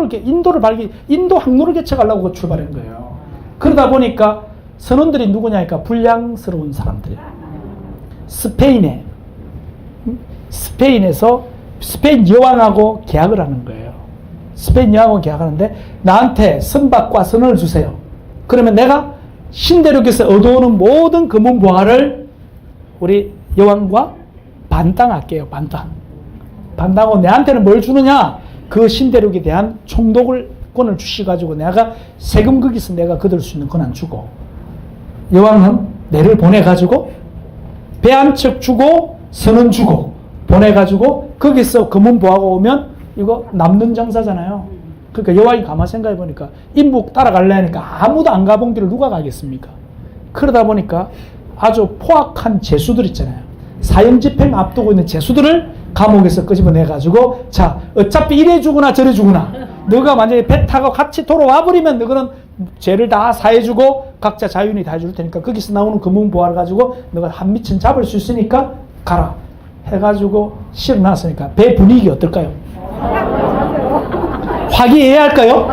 항로를 개척하려고 출발한 거예요. 그러다 보니까 선원들이 누구냐니까 불량스러운 사람들이에요. 스페인에서 스페인 여왕하고 계약을 하는 거예요. 스페인 여왕하고 계약하는데 나한테 선박과 선을 주세요. 그러면 내가 신대륙에서 얻어오는 모든 금은보화를 우리 여왕과 반땅할게요. 반땅하고 내한테는 뭘 주느냐? 그 신대륙에 대한 총독권을 주셔가지고 내가 세금 거기서 내가 거둘 수 있는 권한 주고 여왕은 내를 보내가지고 배 한 척 주고 선은 주고 보내가지고 거기서 금은보화가 오면 이거 남는 장사잖아요. 그러니까 여왕이 가만 생각해 보니까 인북 따라갈래 하니까 아무도 안 가본 길을 누가 가겠습니까? 그러다 보니까 아주 포악한 죄수들 있잖아요. 사형집행 앞두고 있는 죄수들을 감옥에서 끄집어내가지고 자 어차피 이래 주구나 저래 주구나 너가 만약에 배 타고 같이 돌아와 버리면 너는 죄를 다 사해주고 각자 자유인이 다 해줄 테니까 거기서 나오는 금은보화를 가지고 너가 한 미천 잡을 수 있으니까 가라 해가지고 실어놨으니까 배 분위기 어떨까요? 화기애애해야 할까요?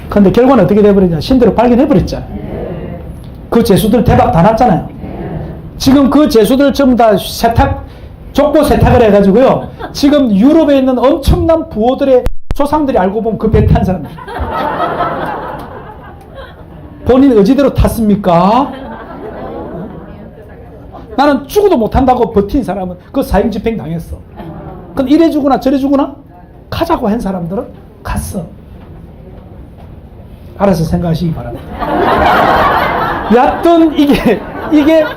근데 결과는 어떻게 돼버리냐 신대륙 발견해버렸잖아요. 그 죄수들 대박 다 났잖아요. 지금 그 죄수들 전부 다 족보 세탁을 해가지고요. 지금 유럽에 있는 엄청난 부호들의 조상들이 알고 보면 그 배 탄 사람들. 본인 의지대로 탔습니까? 나는 죽어도 못한다고 버틴 사람은 그 사형집행 당했어. 근데 이래 주구나 저래 주구나 가자고 한 사람들은 갔어. 알아서 생각하시기 바랍니다. 여하튼 이게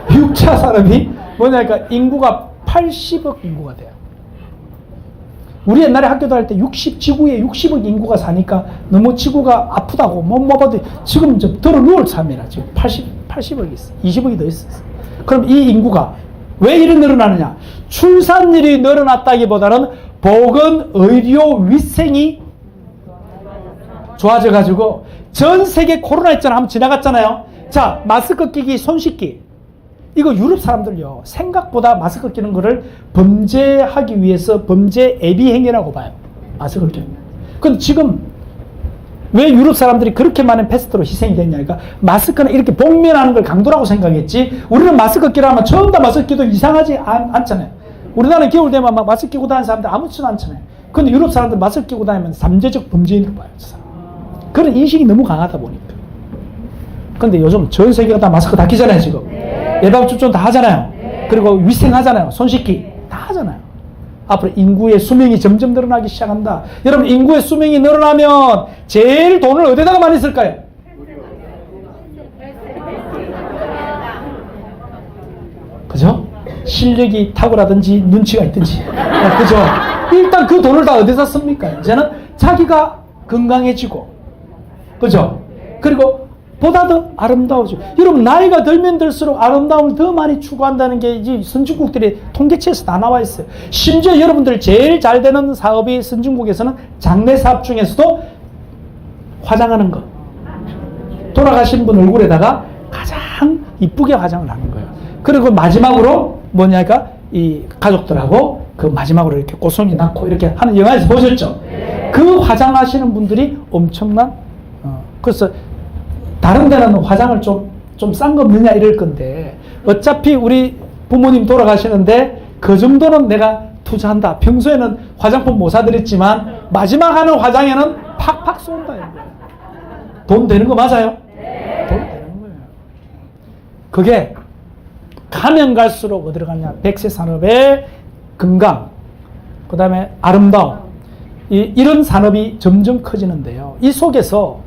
6차 산업이 뭐냐니까 인구가 80억 인구가 돼요. 우리 옛날에 학교 다닐 때 지구에 60억 인구가 사니까 너무 지구가 아프다고 뭐 봐도 지금 좀 덜어 누울 삶이라 지금 80억이 있어. 20억이 더 있었어. 그럼 이 인구가 왜 이리 늘어나느냐? 출산율이 늘어났다기보다는 보건, 의료, 위생이 좋아져가지고 전 세계 코로나 있잖아. 한번 지나갔잖아요. 자, 마스크 끼기, 손 씻기. 이거 유럽 사람들요. 생각보다 마스크 끼는 거를 범죄하기 위해서 범죄 애비 행위라고 봐요. 마스크를 끼는 거. 근데 지금 왜 유럽 사람들이 그렇게 많은 패스트로 희생이 됐냐니까 마스크는 이렇게 복면하는 걸 강도라고 생각했지 우리는 마스크 끼라면 처음 다 마스크 끼도 이상하지 않잖아요. 우리나라는 겨울 되면 막 마스크 끼고 다니는 사람들 아무렇지도 않잖아요. 근데 유럽 사람들 마스크 끼고 다니면 잠재적 범죄인으로 봐요. 그런 인식이 너무 강하다 보니까. 근데 요즘 전 세계가 다 마스크 다 끼잖아요, 지금. 예방접종 다 하잖아요. 그리고 위생하잖아요. 손 씻기 다 하잖아요. 앞으로 인구의 수명이 점점 늘어나기 시작한다. 여러분, 인구의 수명이 늘어나면 제일 돈을 어디다가 많이 쓸까요? 그죠? 실력이 탁월하든지 눈치가 있든지. 그죠? 일단 그 돈을 다 어디서 씁니까? 이제는 자기가 건강해지고, 그죠? 그리고 보다 더 아름다워져. 여러분, 나이가 들면 들수록 아름다움을 더 많이 추구한다는 게 이제 선진국들의 통계치에서 다 나와 있어요. 심지어 여러분들 제일 잘 되는 사업이 선진국에서는 장례 사업 중에서도 화장하는 거. 돌아가신 분 얼굴에다가 가장 이쁘게 화장을 하는 거예요. 그리고 마지막으로 뭐냐니까 이 가족들하고 그 마지막으로 이렇게 꽃송이 낳고 이렇게 하는 영화에서 보셨죠? 그 화장하시는 분들이 엄청난 그래서 다른 데는 화장을 좀 싼 거 없느냐 이럴 건데 어차피 우리 부모님 돌아가시는데 그 정도는 내가 투자한다. 평소에는 화장품 못 사드렸지만 마지막 하는 화장에는 팍팍 쏜다. 돈 되는 거 맞아요? 돈 되는 거예요. 그게 가면 갈수록 어디로 가냐? 백세 산업의 건강, 그 다음에 아름다움, 이런 산업이 점점 커지는데요. 이 속에서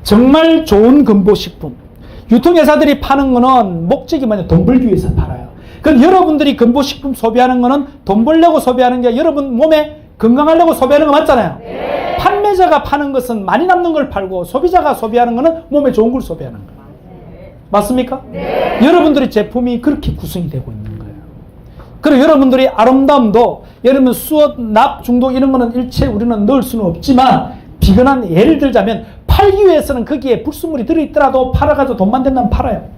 정말 좋은 건보식품, 유통회사들이 파는 거는 목적이 뭐냐? 돈 벌기 위해서 팔아요. 그럼 여러분들이 건보식품 소비하는 거는 돈 벌려고 소비하는 게 여러분 몸에 건강하려고 소비하는 거 맞잖아요. 네. 판매자가 파는 것은 많이 남는 걸 팔고 소비자가 소비하는 거는 몸에 좋은 걸 소비하는 거예요. 맞습니까? 네. 여러분들의 제품이 그렇게 구성이 되고 있는 거예요. 그리고 여러분들이 아름다움도 여러분 수업, 납, 중독 이런 거는 일체 우리는 넣을 수는 없지만 비근한 예를 들자면 팔기 위해서는 거기에 불순물이 들어있더라도 팔아가지고 돈만 된다면 팔아요.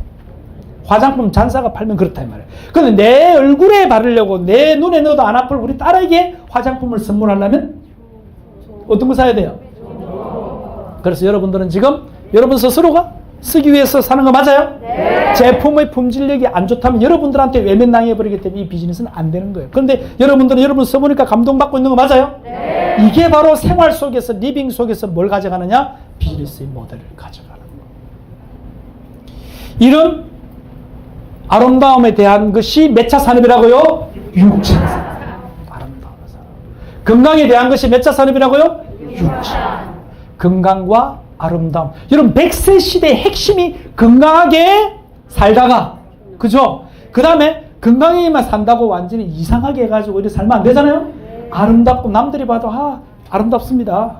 화장품 잔사가 팔면 그렇다 이 말이에요. 그런데 내 얼굴에 바르려고 내 눈에 넣어도 안 아플 우리 딸에게 화장품을 선물하려면 어떤 거 사야 돼요? 그래서 여러분들은 지금 여러분 스스로가 쓰기 위해서 사는 거 맞아요? 네. 제품의 품질력이 안 좋다면 여러분들한테 외면당해버리기 때문에 이 비즈니스는 안 되는 거예요. 그런데 여러분들은 여러분 써보니까 감동받고 있는 거 맞아요? 네. 이게 바로 생활 속에서, 리빙 속에서 뭘 가져가느냐? 비즈니스의 모델을 가져가는 거예요. 이런 아름다움에 대한 것이 몇 차 산업이라고요? 6차 산업. 아름다운 산업. 건강에 대한 것이 몇 차 산업이라고요? 6차. 건강과 아름다움. 여러분 100세 시대의 핵심이 건강하게 살다가, 그죠? 그 다음에 건강하게만 산다고 완전히 이상하게 해가지고 이렇게 살면 안 되잖아요? 아름답고 남들이 봐도 아름답습니다.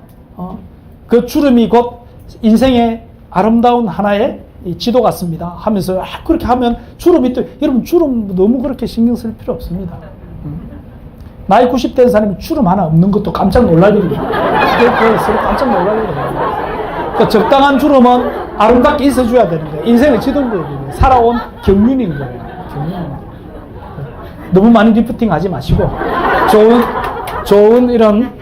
그 주름이 곧 인생의 아름다운 하나의 이 지도 같습니다 하면서 그렇게 하면 주름이 또 여러분 주름 너무 그렇게 신경 쓸 필요 없습니다. 나이 90 된 사람이 주름 하나 없는 것도 깜짝 놀랄 일이에요. 서로 깜짝 놀랄 일이에요. 그 적당한 주름은 아름답게 있어줘야 되는 거예요. 인생을 지도인 거예요. 살아온 경륜인 거예요. 경륜. 너무 많이 리프팅 하지 마시고 좋은 이런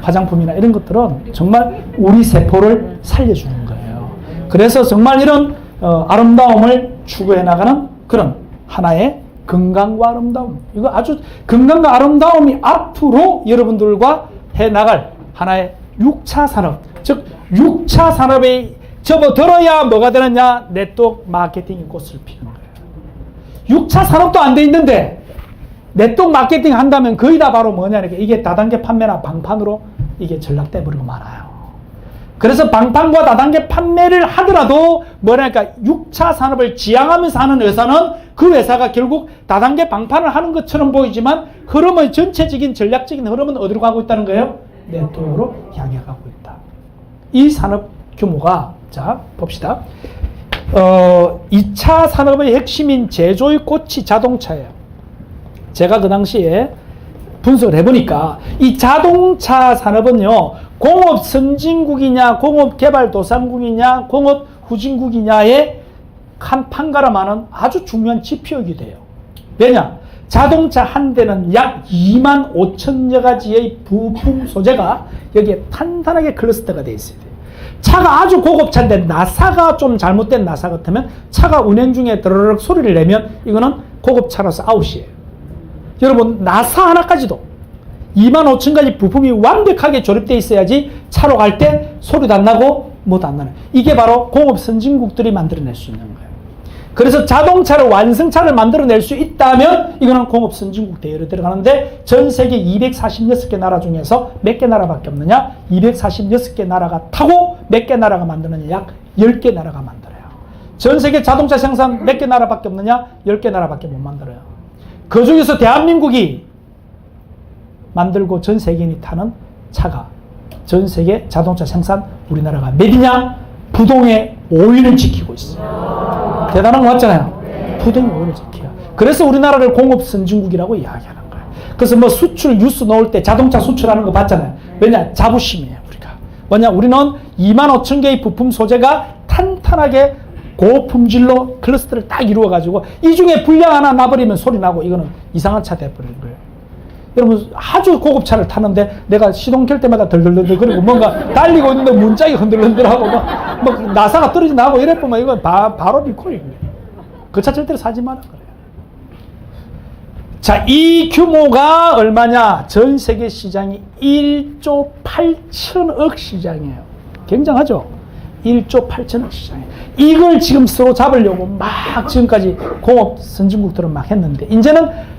화장품이나 이런 것들은 정말 우리 세포를 살려주는 거예요. 그래서 정말 이런 아름다움을 추구해 나가는 그런 하나의 건강과 아름다움. 이거 아주 건강과 아름다움이 앞으로 여러분들과 해 나갈 하나의 6차 산업. 즉 6차 산업에 접어들어야 뭐가 되느냐? 네트워크 마케팅이 꽃을 피는 거예요. 6차 산업도 안 돼 있는데 네트워크 마케팅 한다면 거의 다 바로 뭐냐? 이게 다단계 판매나 방판으로 이게 전락돼 버리고 말아요. 그래서 방판과 다단계 판매를 하더라도 뭐랄까 6차 산업을 지향하면서 하는 회사는 그 회사가 결국 다단계 방판을 하는 것처럼 보이지만 흐름의 전체적인 전략적인 흐름은 어디로 가고 있다는 거예요? 네트워크로 향해 가고 있다. 이 산업 규모가, 자 봅시다. 2차 산업의 핵심인 제조의 꽃이 자동차예요. 제가 그 당시에 분석을 해보니까 이 자동차 산업은요, 공업 선진국이냐 공업 개발도상국이냐 공업 후진국이냐의 한 판가름하는 아주 중요한 지표이기도 해요. 왜냐? 자동차 한 대는 약 2만 5천여 가지의 부품 소재가 여기에 탄탄하게 클러스터가 되어 있어야 돼요. 차가 아주 고급차인데 나사가 좀 잘못된 나사 같으면 차가 운행 중에 드르륵 소리를 내면 이거는 고급차라서 아웃이에요. 여러분 나사 하나까지도 2만 5천 가지 부품이 완벽하게 조립되어 있어야지 차로 갈 때 소리도 안 나고 뭐도 안 나는. 이게 바로 공업 선진국들이 만들어낼 수 있는 거예요. 그래서 자동차를 완성차를 만들어낼 수 있다면 이거는 공업 선진국 대열에 들어가는데 전 세계 246개 나라 중에서 몇 개 나라밖에 없느냐? 246개 나라가 타고 몇 개 나라가 만드느냐? 약 10개 나라가 만들어요. 전 세계 자동차 생산 몇 개 나라밖에 없느냐? 10개 나라밖에 못 만들어요. 그 중에서 대한민국이 만들고 전 세계인이 타는 차가 전 세계 자동차 생산 우리나라가 몇이냐? 부동의 5위를 지키고 있어요. 대단한 거 맞잖아요. 부동의 5위를 지켜요. 그래서 우리나라를 공업 선진국이라고 이야기하는 거예요. 그래서 뭐 수출 뉴스 나올 때 자동차 수출하는 거 봤잖아요. 왜냐? 자부심이에요. 우리가. 뭐냐? 우리는 25,000개의 부품 소재가 탄탄하게 고품질로 클러스터를 딱 이루어가지고 이 중에 불량 하나 나버리면 소리 나고 이거는 이상한 차 돼버리는 거예요. 여러분 아주 고급차를 타는데 내가 시동 켤 때마다 덜덜덜 그리고 뭔가 달리고 있는데 문짝이 흔들흔들하고 막 나사가 떨어져 나고 이래 보면 이건 바로 리콜이에요. 그 차 절대로 사지 마라 그래요. 자, 이 규모가 얼마냐? 전 세계 시장이 1조 8천억 시장이에요. 굉장하죠? 1조 8천억 시장이에요. 이걸 지금 서로 잡으려고 막 지금까지 공업 선진국들은 막 했는데 이제는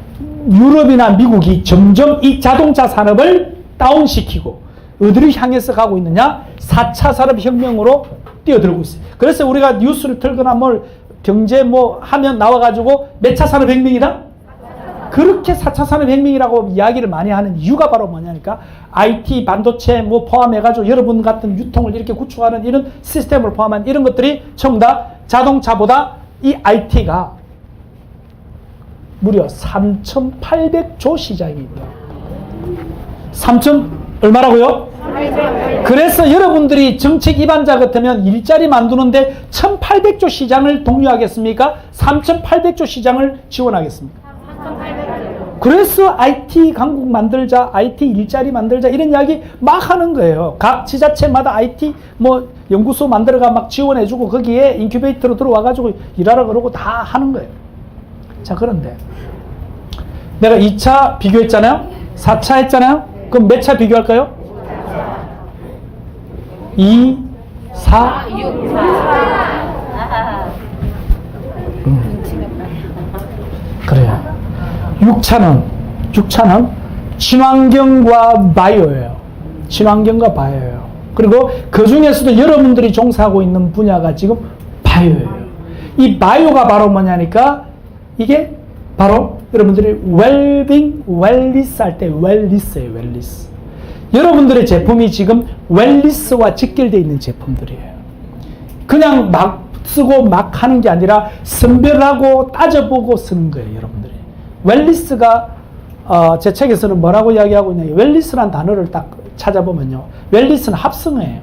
유럽이나 미국이 점점 이 자동차 산업을 다운시키고 어디를 향해서 가고 있느냐? 4차 산업혁명으로 뛰어들고 있어요. 그래서 우리가 뉴스를 틀거나 뭘 경제 뭐 하면 나와가지고 몇 차 산업혁명이다? 그렇게 4차 산업혁명이라고 이야기를 많이 하는 이유가 바로 뭐냐니까 IT, 반도체 뭐 포함해가지고 여러분 같은 유통을 이렇게 구축하는 이런 시스템을 포함한 이런 것들이 전부 다 자동차보다 이 IT가 무려 3,800조 시장입니다. 3천 얼마라고요? 그래서 여러분들이 정책 입안자 같으면 일자리 만드는데 1,800조 시장을 독려하겠습니까? 3,800조 시장을 지원하겠습니까? 그래서 IT 강국 만들자, IT 일자리 만들자 이런 이야기 막 하는 거예요. 각 지자체마다 IT 뭐 연구소 만들어가 막 지원해주고 거기에 인큐베이터로 들어와가지고 일하라 그러고 다 하는 거예요. 자, 그런데 내가 2차 비교했잖아요. 4차 했잖아요. 그럼 몇 차 비교할까요? 2, 4, 6, 4. 그래요. 6차는 친환경과 바이오예요. 친환경과 바이오예요. 그리고 그 중에서도 여러분들이 종사하고 있는 분야가 지금 바이오예요. 이 바이오가 바로 뭐냐니까 이게 바로 여러분들이 웰빙, 웰리스 할 때 웰리스예요. 웰리스. 여러분들의 제품이 지금 웰리스와 직결되어 있는 제품들이에요. 그냥 막 쓰고 막 하는 게 아니라 선별하고 따져보고 쓰는 거예요. 여러분들이. 웰리스가 제 책에서는 뭐라고 이야기하고 있냐. 웰리스라는 단어를 딱 찾아보면요. 웰리스는 합성어예요.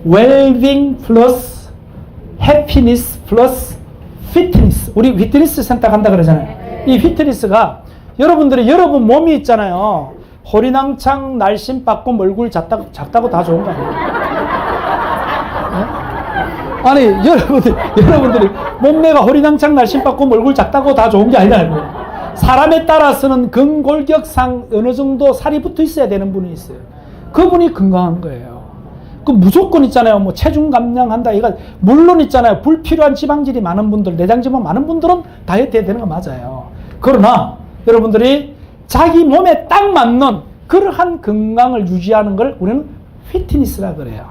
웰빙 플러스 해피니스 플러스 피트니스. 우리 피트니스 센터 간다 그러잖아요. 이 피트니스가 여러분들이 여러분 몸이 있잖아요. 허리낭창, 날씬받고 얼굴 작다고 다 좋은 거 아니에요? 네? 아니 여러분들이 몸매가 허리낭창, 날씬받고 얼굴 작다고 다 좋은 게 아니라고요. 사람에 따라서는 근골격상 어느 정도 살이 붙어 있어야 되는 분이 있어요. 그분이 건강한 거예요. 그 무조건 있잖아요. 뭐 체중 감량한다. 이거 물론 있잖아요. 불필요한 지방질이 많은 분들, 내장 지방 많은 분들은 다이어트 해야 되는 거 맞아요. 그러나 여러분들이 자기 몸에 딱 맞는 그러한 건강을 유지하는 걸 우리는 피트니스라 그래요.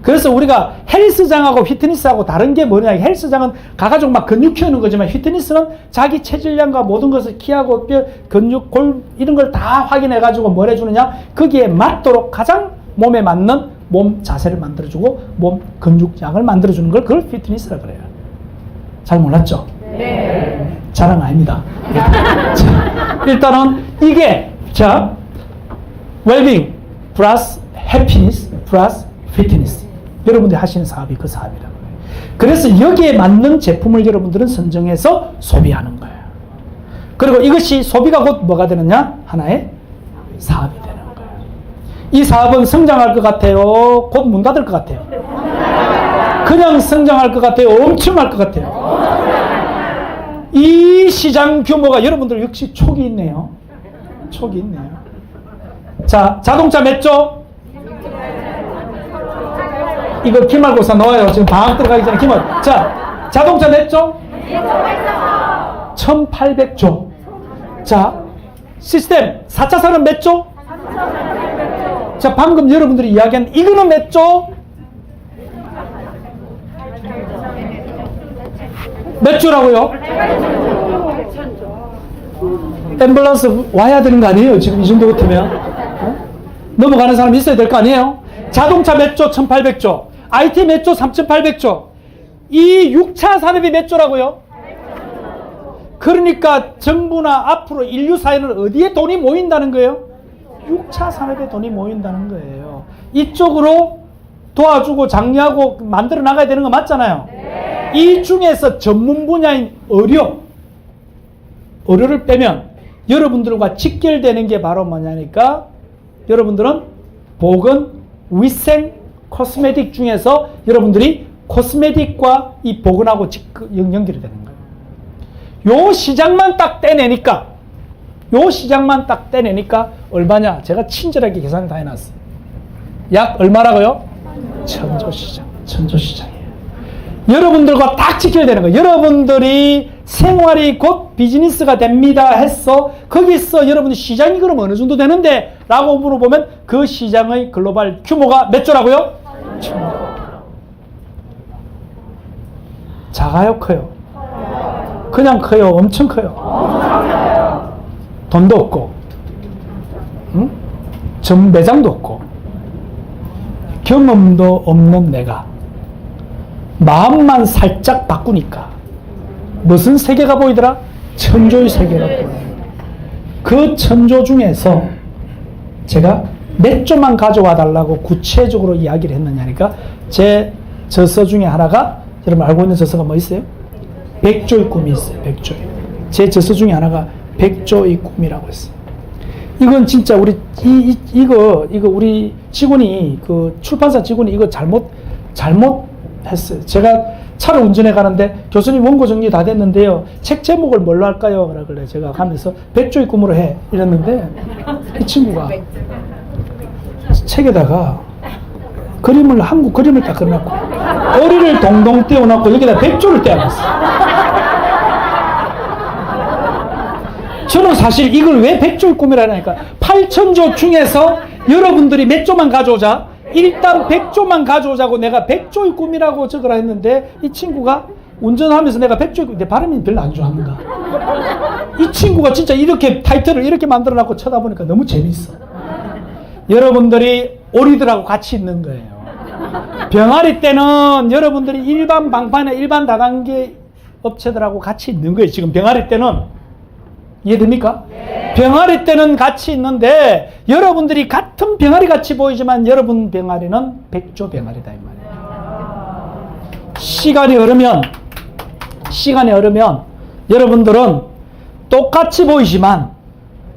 그래서 우리가 헬스장하고 피트니스하고 다른 게 뭐냐. 헬스장은 가가지고 막 근육 키우는 거지만 피트니스는 자기 체질량과 모든 것을 키하고 뼈, 근육, 골 이런 걸 다 확인해가지고 뭘 해주느냐. 거기에 맞도록 가장 몸에 맞는 몸 자세를 만들어주고 몸 근육량을 만들어주는 걸 그걸 피트니스라 그래요. 잘 몰랐죠? 네. 자랑 아닙니다. 자, 일단은 이게 자 웰빙 플러스 해피니스 플러스 피트니스. 여러분들이 하시는 사업이 그 사업이라고 해요. 그래서 여기에 맞는 제품을 여러분들은 선정해서 소비하는 거예요. 그리고 이것이 소비가 곧 뭐가 되느냐? 하나의 사업이 되는 거예요. 이 사업은 성장할 것 같아요? 곧 문 닫을 것 같아요? 그냥 성장할 것 같아요? 엄청날 것 같아요? 이 시장 규모가 여러분들 역시 촉이 있네요. 촉이 있네요. 자, 자동차 몇 조? 이거 기말고사 나와요. 지금 방학 들어가기 전에 기말. 자, 자동차 몇 조? 1800조. 자, 시스템 4차 산업 몇 조? 자, 방금 여러분들이 이야기한 이거는 몇 조? 몇 조라고요? 앰뷸런스 와야 되는 거 아니에요? 지금 이 정도 같으면 넘어가는 사람 있어야 될 거 아니에요? 자동차 몇 조? 1800조. IT 몇 조? 3800조. 이 6차 산업이 몇 조라고요? 그러니까 정부나 앞으로 인류 사회는 어디에 돈이 모인다는 거예요? 6차 산업에 돈이 모인다는 거예요. 이쪽으로 도와주고 장려하고 만들어 나가야 되는 거 맞잖아요. 이 중에서 전문 분야인 의료를 빼면 여러분들과 직결되는 게 바로 뭐냐니까 여러분들은 보건, 위생, 코스메틱 중에서 여러분들이 코스메틱과 이 보건하고 연결이 되는 거예요. 요 시장만 딱 떼내니까 얼마냐? 제가 친절하게 계산을 다 해놨어요. 약 얼마라고요? 천조시장이에요. 여러분들과 딱 직결되는 거예요. 여러분들이 생활이 곧 비즈니스가 됩니다 했어. 거기서 여러분들 시장이 그럼 어느 정도 되는데? 라고 물어보면 그 시장의 글로벌 규모가 몇 조라고요? 작아요? 커요? 그냥 커요? 엄청 커요? 돈도 없고 전 매장도 없고 경험도 없는 내가 마음만 살짝 바꾸니까 무슨 세계가 보이더라? 천조의 세계가 보여요. 그 천조 중에서 제가 몇 조만 가져와 달라고 구체적으로 이야기를 했느냐니까 제 저서 중에 하나가 여러분 알고 있는 저서가 뭐 있어요? 100조의 꿈이 있어요. 100조의. 제 저서 중에 하나가 100조의 꿈이라고 했어요. 이건 진짜 우리 이거 우리 직원이 그 출판사 직원이 이거 잘못했어요. 제가 차를 운전해 가는데 교수님 원고 정리 다 됐는데요. 책 제목을 뭘로 할까요? 그래 제가 가면서 100조의 꿈으로 해 이랬는데 이 친구가 책에다가 한국 그림을 딱 그려놨고 꼬리를 동동 띄워놨고 여기다 100조를 떼어놨어요. 저는 사실 이걸 왜 100조의 꿈이라니까 8천조 중에서 여러분들이 몇 조만 가져오자 일단 100조만 가져오자고 내가 100조의 꿈이라고 적으라 했는데 이 친구가 운전하면서 내가 100조의 꿈, 내 발음이 별로 안 좋아합니다. 이 친구가 진짜 이렇게 타이틀을 이렇게 만들어놨고 쳐다보니까 너무 재밌어. 여러분들이 오리들하고 같이 있는 거예요. 병아리 때는 여러분들이 일반 방판이나 일반 다단계 업체들하고 같이 있는 거예요. 지금 병아리 때는 이해됩니까? 네. 병아리 때는 같이 있는데 여러분들이 같은 병아리 같이 보이지만 여러분 병아리는 100조 병아리다 이 말이에요. 시간이 흐르면 여러분들은 똑같이 보이지만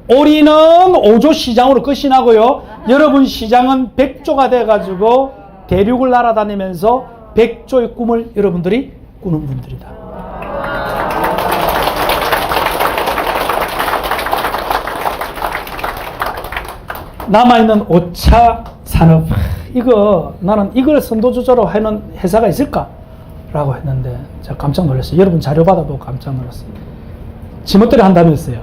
오리는 5조 시장으로 끝이 나고요. 여러분 시장은 100조가 돼가지고 대륙을 날아다니면서 100조의 꿈을 여러분들이 꾸는 분들이다. 남아있는 5차 산업. 나는 이걸 선도주자로 하는 회사가 있을까? 라고 했는데 제가 깜짝 놀랐어요. 여러분 자료 받아보고 깜짝 놀랐어요. 지멋대로 한다면서요.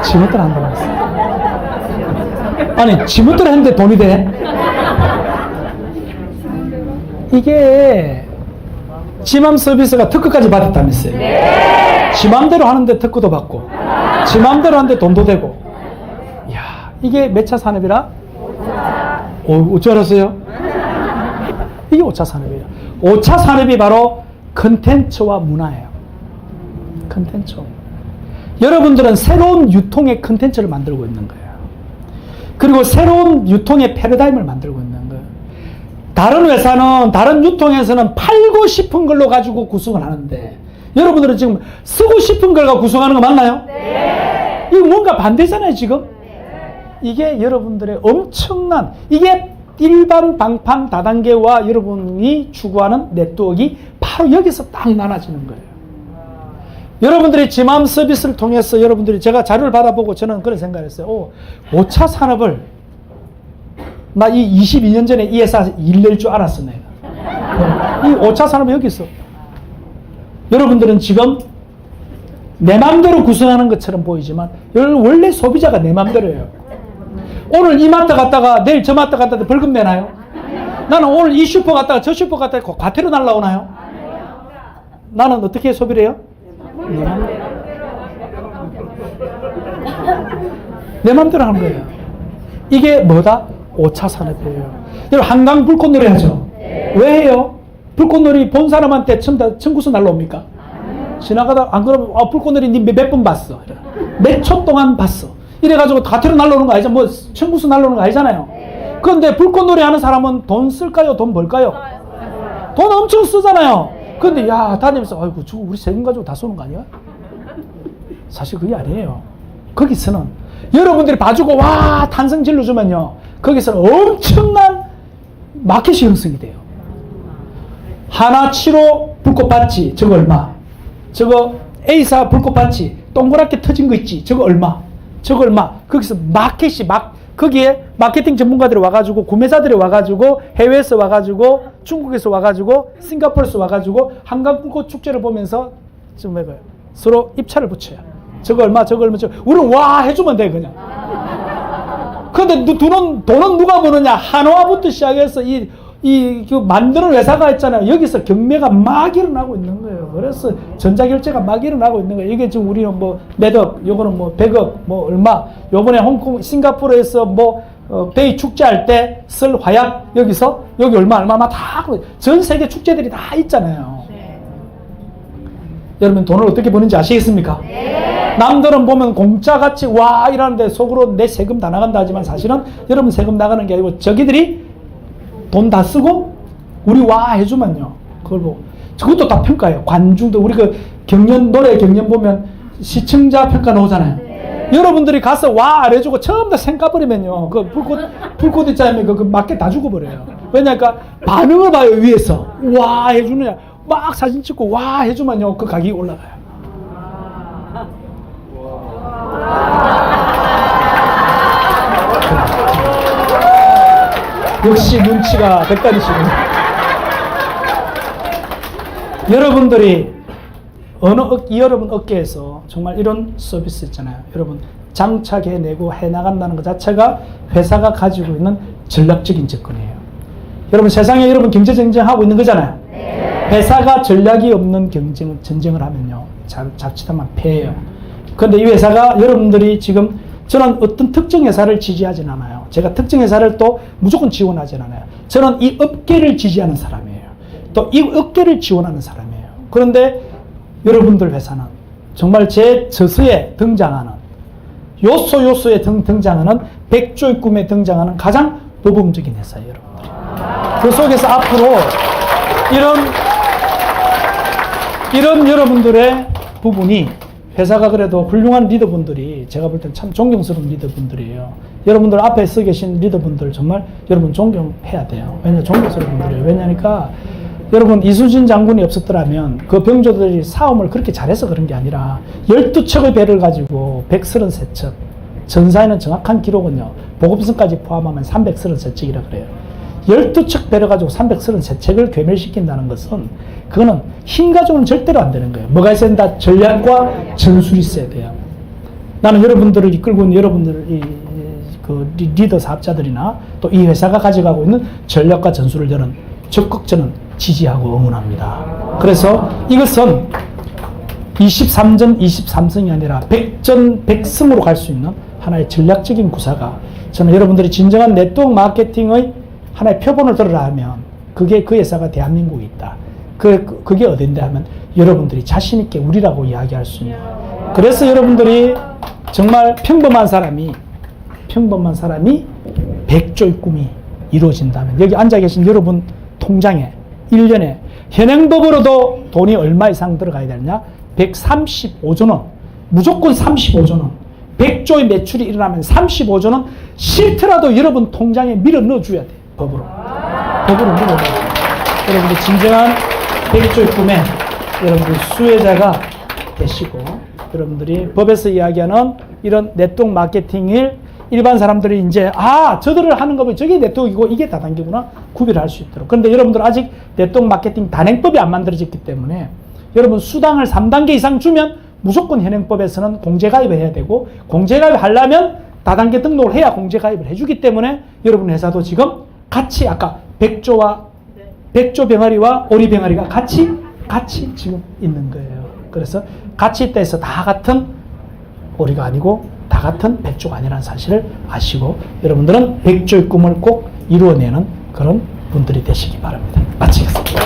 지멋대로 한다면서요. 아니 지멋대로 했는데 돈이 돼? 이게 지맘 서비스가 특허까지 받았다면서요. 지맘대로 하는데 특허도 받고 지맘대로 하는데 돈도 되고. 이게 몇 차 산업이라? 5차 알았어요? 이게 5차 산업이에요. 5차 산업이 바로 컨텐츠와 문화예요. 컨텐츠. 여러분들은 새로운 유통의 컨텐츠를 만들고 있는 거예요. 그리고 새로운 유통의 패러다임을 만들고 있는 거예요. 다른 회사는, 다른 유통에서는 팔고 싶은 걸로 가지고 구성을 하는데 여러분들은 지금 쓰고 싶은 걸 가지고 구성하는 거 맞나요? 네. 이거 뭔가 반대잖아요, 지금? 이게 여러분들의 엄청난, 이게 일반 방판 다단계와 여러분이 추구하는 네트워크가 바로 여기서 딱 나눠지는 거예요. 여러분들이 지맘 서비스를 통해서 여러분들이 제가 자료를 받아보고 저는 그런 생각을 했어요. 5차 산업을 나 이 22년 전에 이 회사 일 낼 줄 알았어, 내가. 이 5차 산업이 여기 있어. 여러분들은 지금 내 맘대로 구성하는 것처럼 보이지만 원래 소비자가 내 맘대로예요. 오늘 이 마트 갔다가 내일 저 마트 갔다가 벌금 내나요? 나는 오늘 이 슈퍼 갔다가 저 슈퍼 갔다가 과태료 날라오나요? 나는 어떻게 소비를 해요? 내 맘대로 하는 거예요. 이게 뭐다? 5차 산업이에요. 여러분 한강 불꽃놀이 하죠? 왜 해요? 불꽃놀이 본 사람한테 청구서 날라옵니까? 지나가다 안 그러면 불꽃놀이 니 몇 번 봤어? 몇 초 동안 봤어? 이래가지고 과태료 날라오는 거 아니죠? 뭐 청구서 날라오는 거 아니잖아요. 그런데 불꽃놀이 하는 사람은 돈 쓸까요? 돈 벌까요? 돈 엄청 쓰잖아요. 그런데 야 다니면서 아이고 저거 우리 세금 가지고 다 쏘는 거 아니야? 사실 그게 아니에요. 거기서는 여러분들이 봐주고 와 탄성 질러주면요 거기서는 엄청난 마켓이 형성이 돼요. 하나 7호 불꽃 봤지? 저거 얼마? 저거 A사 불꽃 봤지? 동그랗게 터진 거 있지? 저거 얼마? 저거 얼마? 거기서 마켓이 거기에 마케팅 전문가들이 와가지고 구매자들이 와가지고 해외에서 와가지고 중국에서 와가지고 싱가포르에서 와가지고 한강 불꽃 축제를 보면서 좀 해봐요. 서로 입찰을 붙여요. 저거 얼마 저거 얼마 우리는 와 해주면 돼 그냥. 근데 돈은 누가 버느냐? 한화부터 시작해서 그 만드는 회사가 있잖아요. 여기서 경매가 막 일어나고 있는 거예요. 그래서 전자결제가 막 일어나고 있는 거예요. 이게 지금 우리는 뭐 몇억, 요거는 뭐 100억, 뭐 얼마. 요번에 홍콩, 싱가포르에서 베이 축제할 때 쓸 화약 여기서 여기 얼마 다 전 세계 축제들이 다 있잖아요. 네. 여러분 돈을 어떻게 버는지 아시겠습니까? 네. 남들은 보면 공짜같이 와 이러는데 속으로 내 세금 다 나간다 하지만 사실은 여러분 세금 나가는 게 아니고 저기들이 돈 다 쓰고 우리 와 해주면요 그걸 보고 그것도 다 평가해요. 관중도 우리 그 노래 경연 보면 시청자 평가 나오잖아요. 네. 여러분들이 가서 와 안 해주고 처음 다 생까버리면요 그 불꽃 있잖아요. 그 맞게 다 죽어버려요. 왜냐니까 반응을 봐요. 위에서 와 해주느냐 막 사진 찍고 와 해주면요 그 가격이 올라가요. 역시 눈치가 백단이시군요. 여러분들이 여러분 업계에서 정말 이런 서비스 있잖아요. 여러분 장착해내고 해나간다는 것 자체가 회사가 가지고 있는 전략적인 접근이에요. 여러분 세상에 여러분 경제 전쟁하고 있는 거잖아요. 네. 회사가 전략이 없는 전쟁을 하면요 자칫하면 패해요. 그런데 이 회사가 여러분들이 지금 저는 어떤 특정 회사를 지지하진 않아요. 제가 특정 회사를 또 무조건 지원하진 않아요. 저는 이 업계를 지지하는 사람이에요. 또 이 업계를 지원하는 사람이에요. 그런데 여러분들 회사는 정말 제 저서에 등장하는 요소에 등장하는 백조의 꿈에 등장하는 가장 모범적인 회사예요. 여러분들이. 그 속에서 앞으로 이런 여러분들의 부분이 회사가 그래도 훌륭한 리더분들이 제가 볼 땐 참 존경스러운 리더분들이에요. 여러분들 앞에 서 계신 리더분들 정말 여러분 존경해야 돼요. 존경스러운 분들이에요. 왜냐니까 여러분 이수진 장군이 없었더라면 그 병조들이 싸움을 그렇게 잘해서 그런 게 아니라 12척의 배를 가지고 133척 전사에는 정확한 기록은요 보급선까지 포함하면 333척이라 그래요. 12척 배를 가지고 333척을 괴멸시킨다는 것은 그거는 힘 가지고는 절대로 안 되는 거예요. 뭐가 있어야 된다? 전략과 전술이 있어야 돼요. 나는 여러분들을 이끌고 있는 여러분들 그 리더 사업자들이나 또 이 회사가 가져가고 있는 전략과 전술을 저는 적극 지지하고 응원합니다. 그래서 이것은 23전 23승이 아니라 100전 100승으로 갈 수 있는 하나의 전략적인 구사가 저는 여러분들이 진정한 네트워크 마케팅의 하나의 표본을 들으라 하면 그게 그 회사가 대한민국에 있다. 그게 어딘데 하면 여러분들이 자신있게 우리라고 이야기할 수 있는. 그래서 여러분들이 정말 평범한 사람이 백조의 꿈이 이루어진다면 여기 앉아 계신 여러분 통장에 1년에 현행법으로도 돈이 얼마 이상 들어가야 되느냐? 135조 원. 무조건 35조 원. 100조의 매출이 일어나면 35조 원 싫더라도 여러분 통장에 밀어 넣어줘야 돼. 법으로 밀어줘야 돼. 여러분들 진정한 100조의 꿈에 여러분들 수혜자가 되시고 여러분들이 법에서 이야기하는 이런 네트워크 마케팅을 일반 사람들이 이제 저들을 하는 거 보면 저게 네트워크이고 이게 다단계구나 구별할 수 있도록. 그런데 여러분들 아직 네트워크 마케팅 단행법이 안 만들어졌기 때문에 여러분 수당을 3단계 이상 주면 무조건 현행법에서는 공제가입을 해야 되고, 공제가입을 하려면 다단계 등록을 해야 공제가입을 해주기 때문에 여러분 회사도 지금 같이 아까 백조 병아리와 오리 병아리가 같이 지금 있는 거예요. 그래서 같이 있다 해서 다 같은 오리가 아니고 다 같은 백조가 아니라는 사실을 아시고 여러분들은 백조의 꿈을 꼭 이루어내는 그런 분들이 되시기 바랍니다. 마치겠습니다.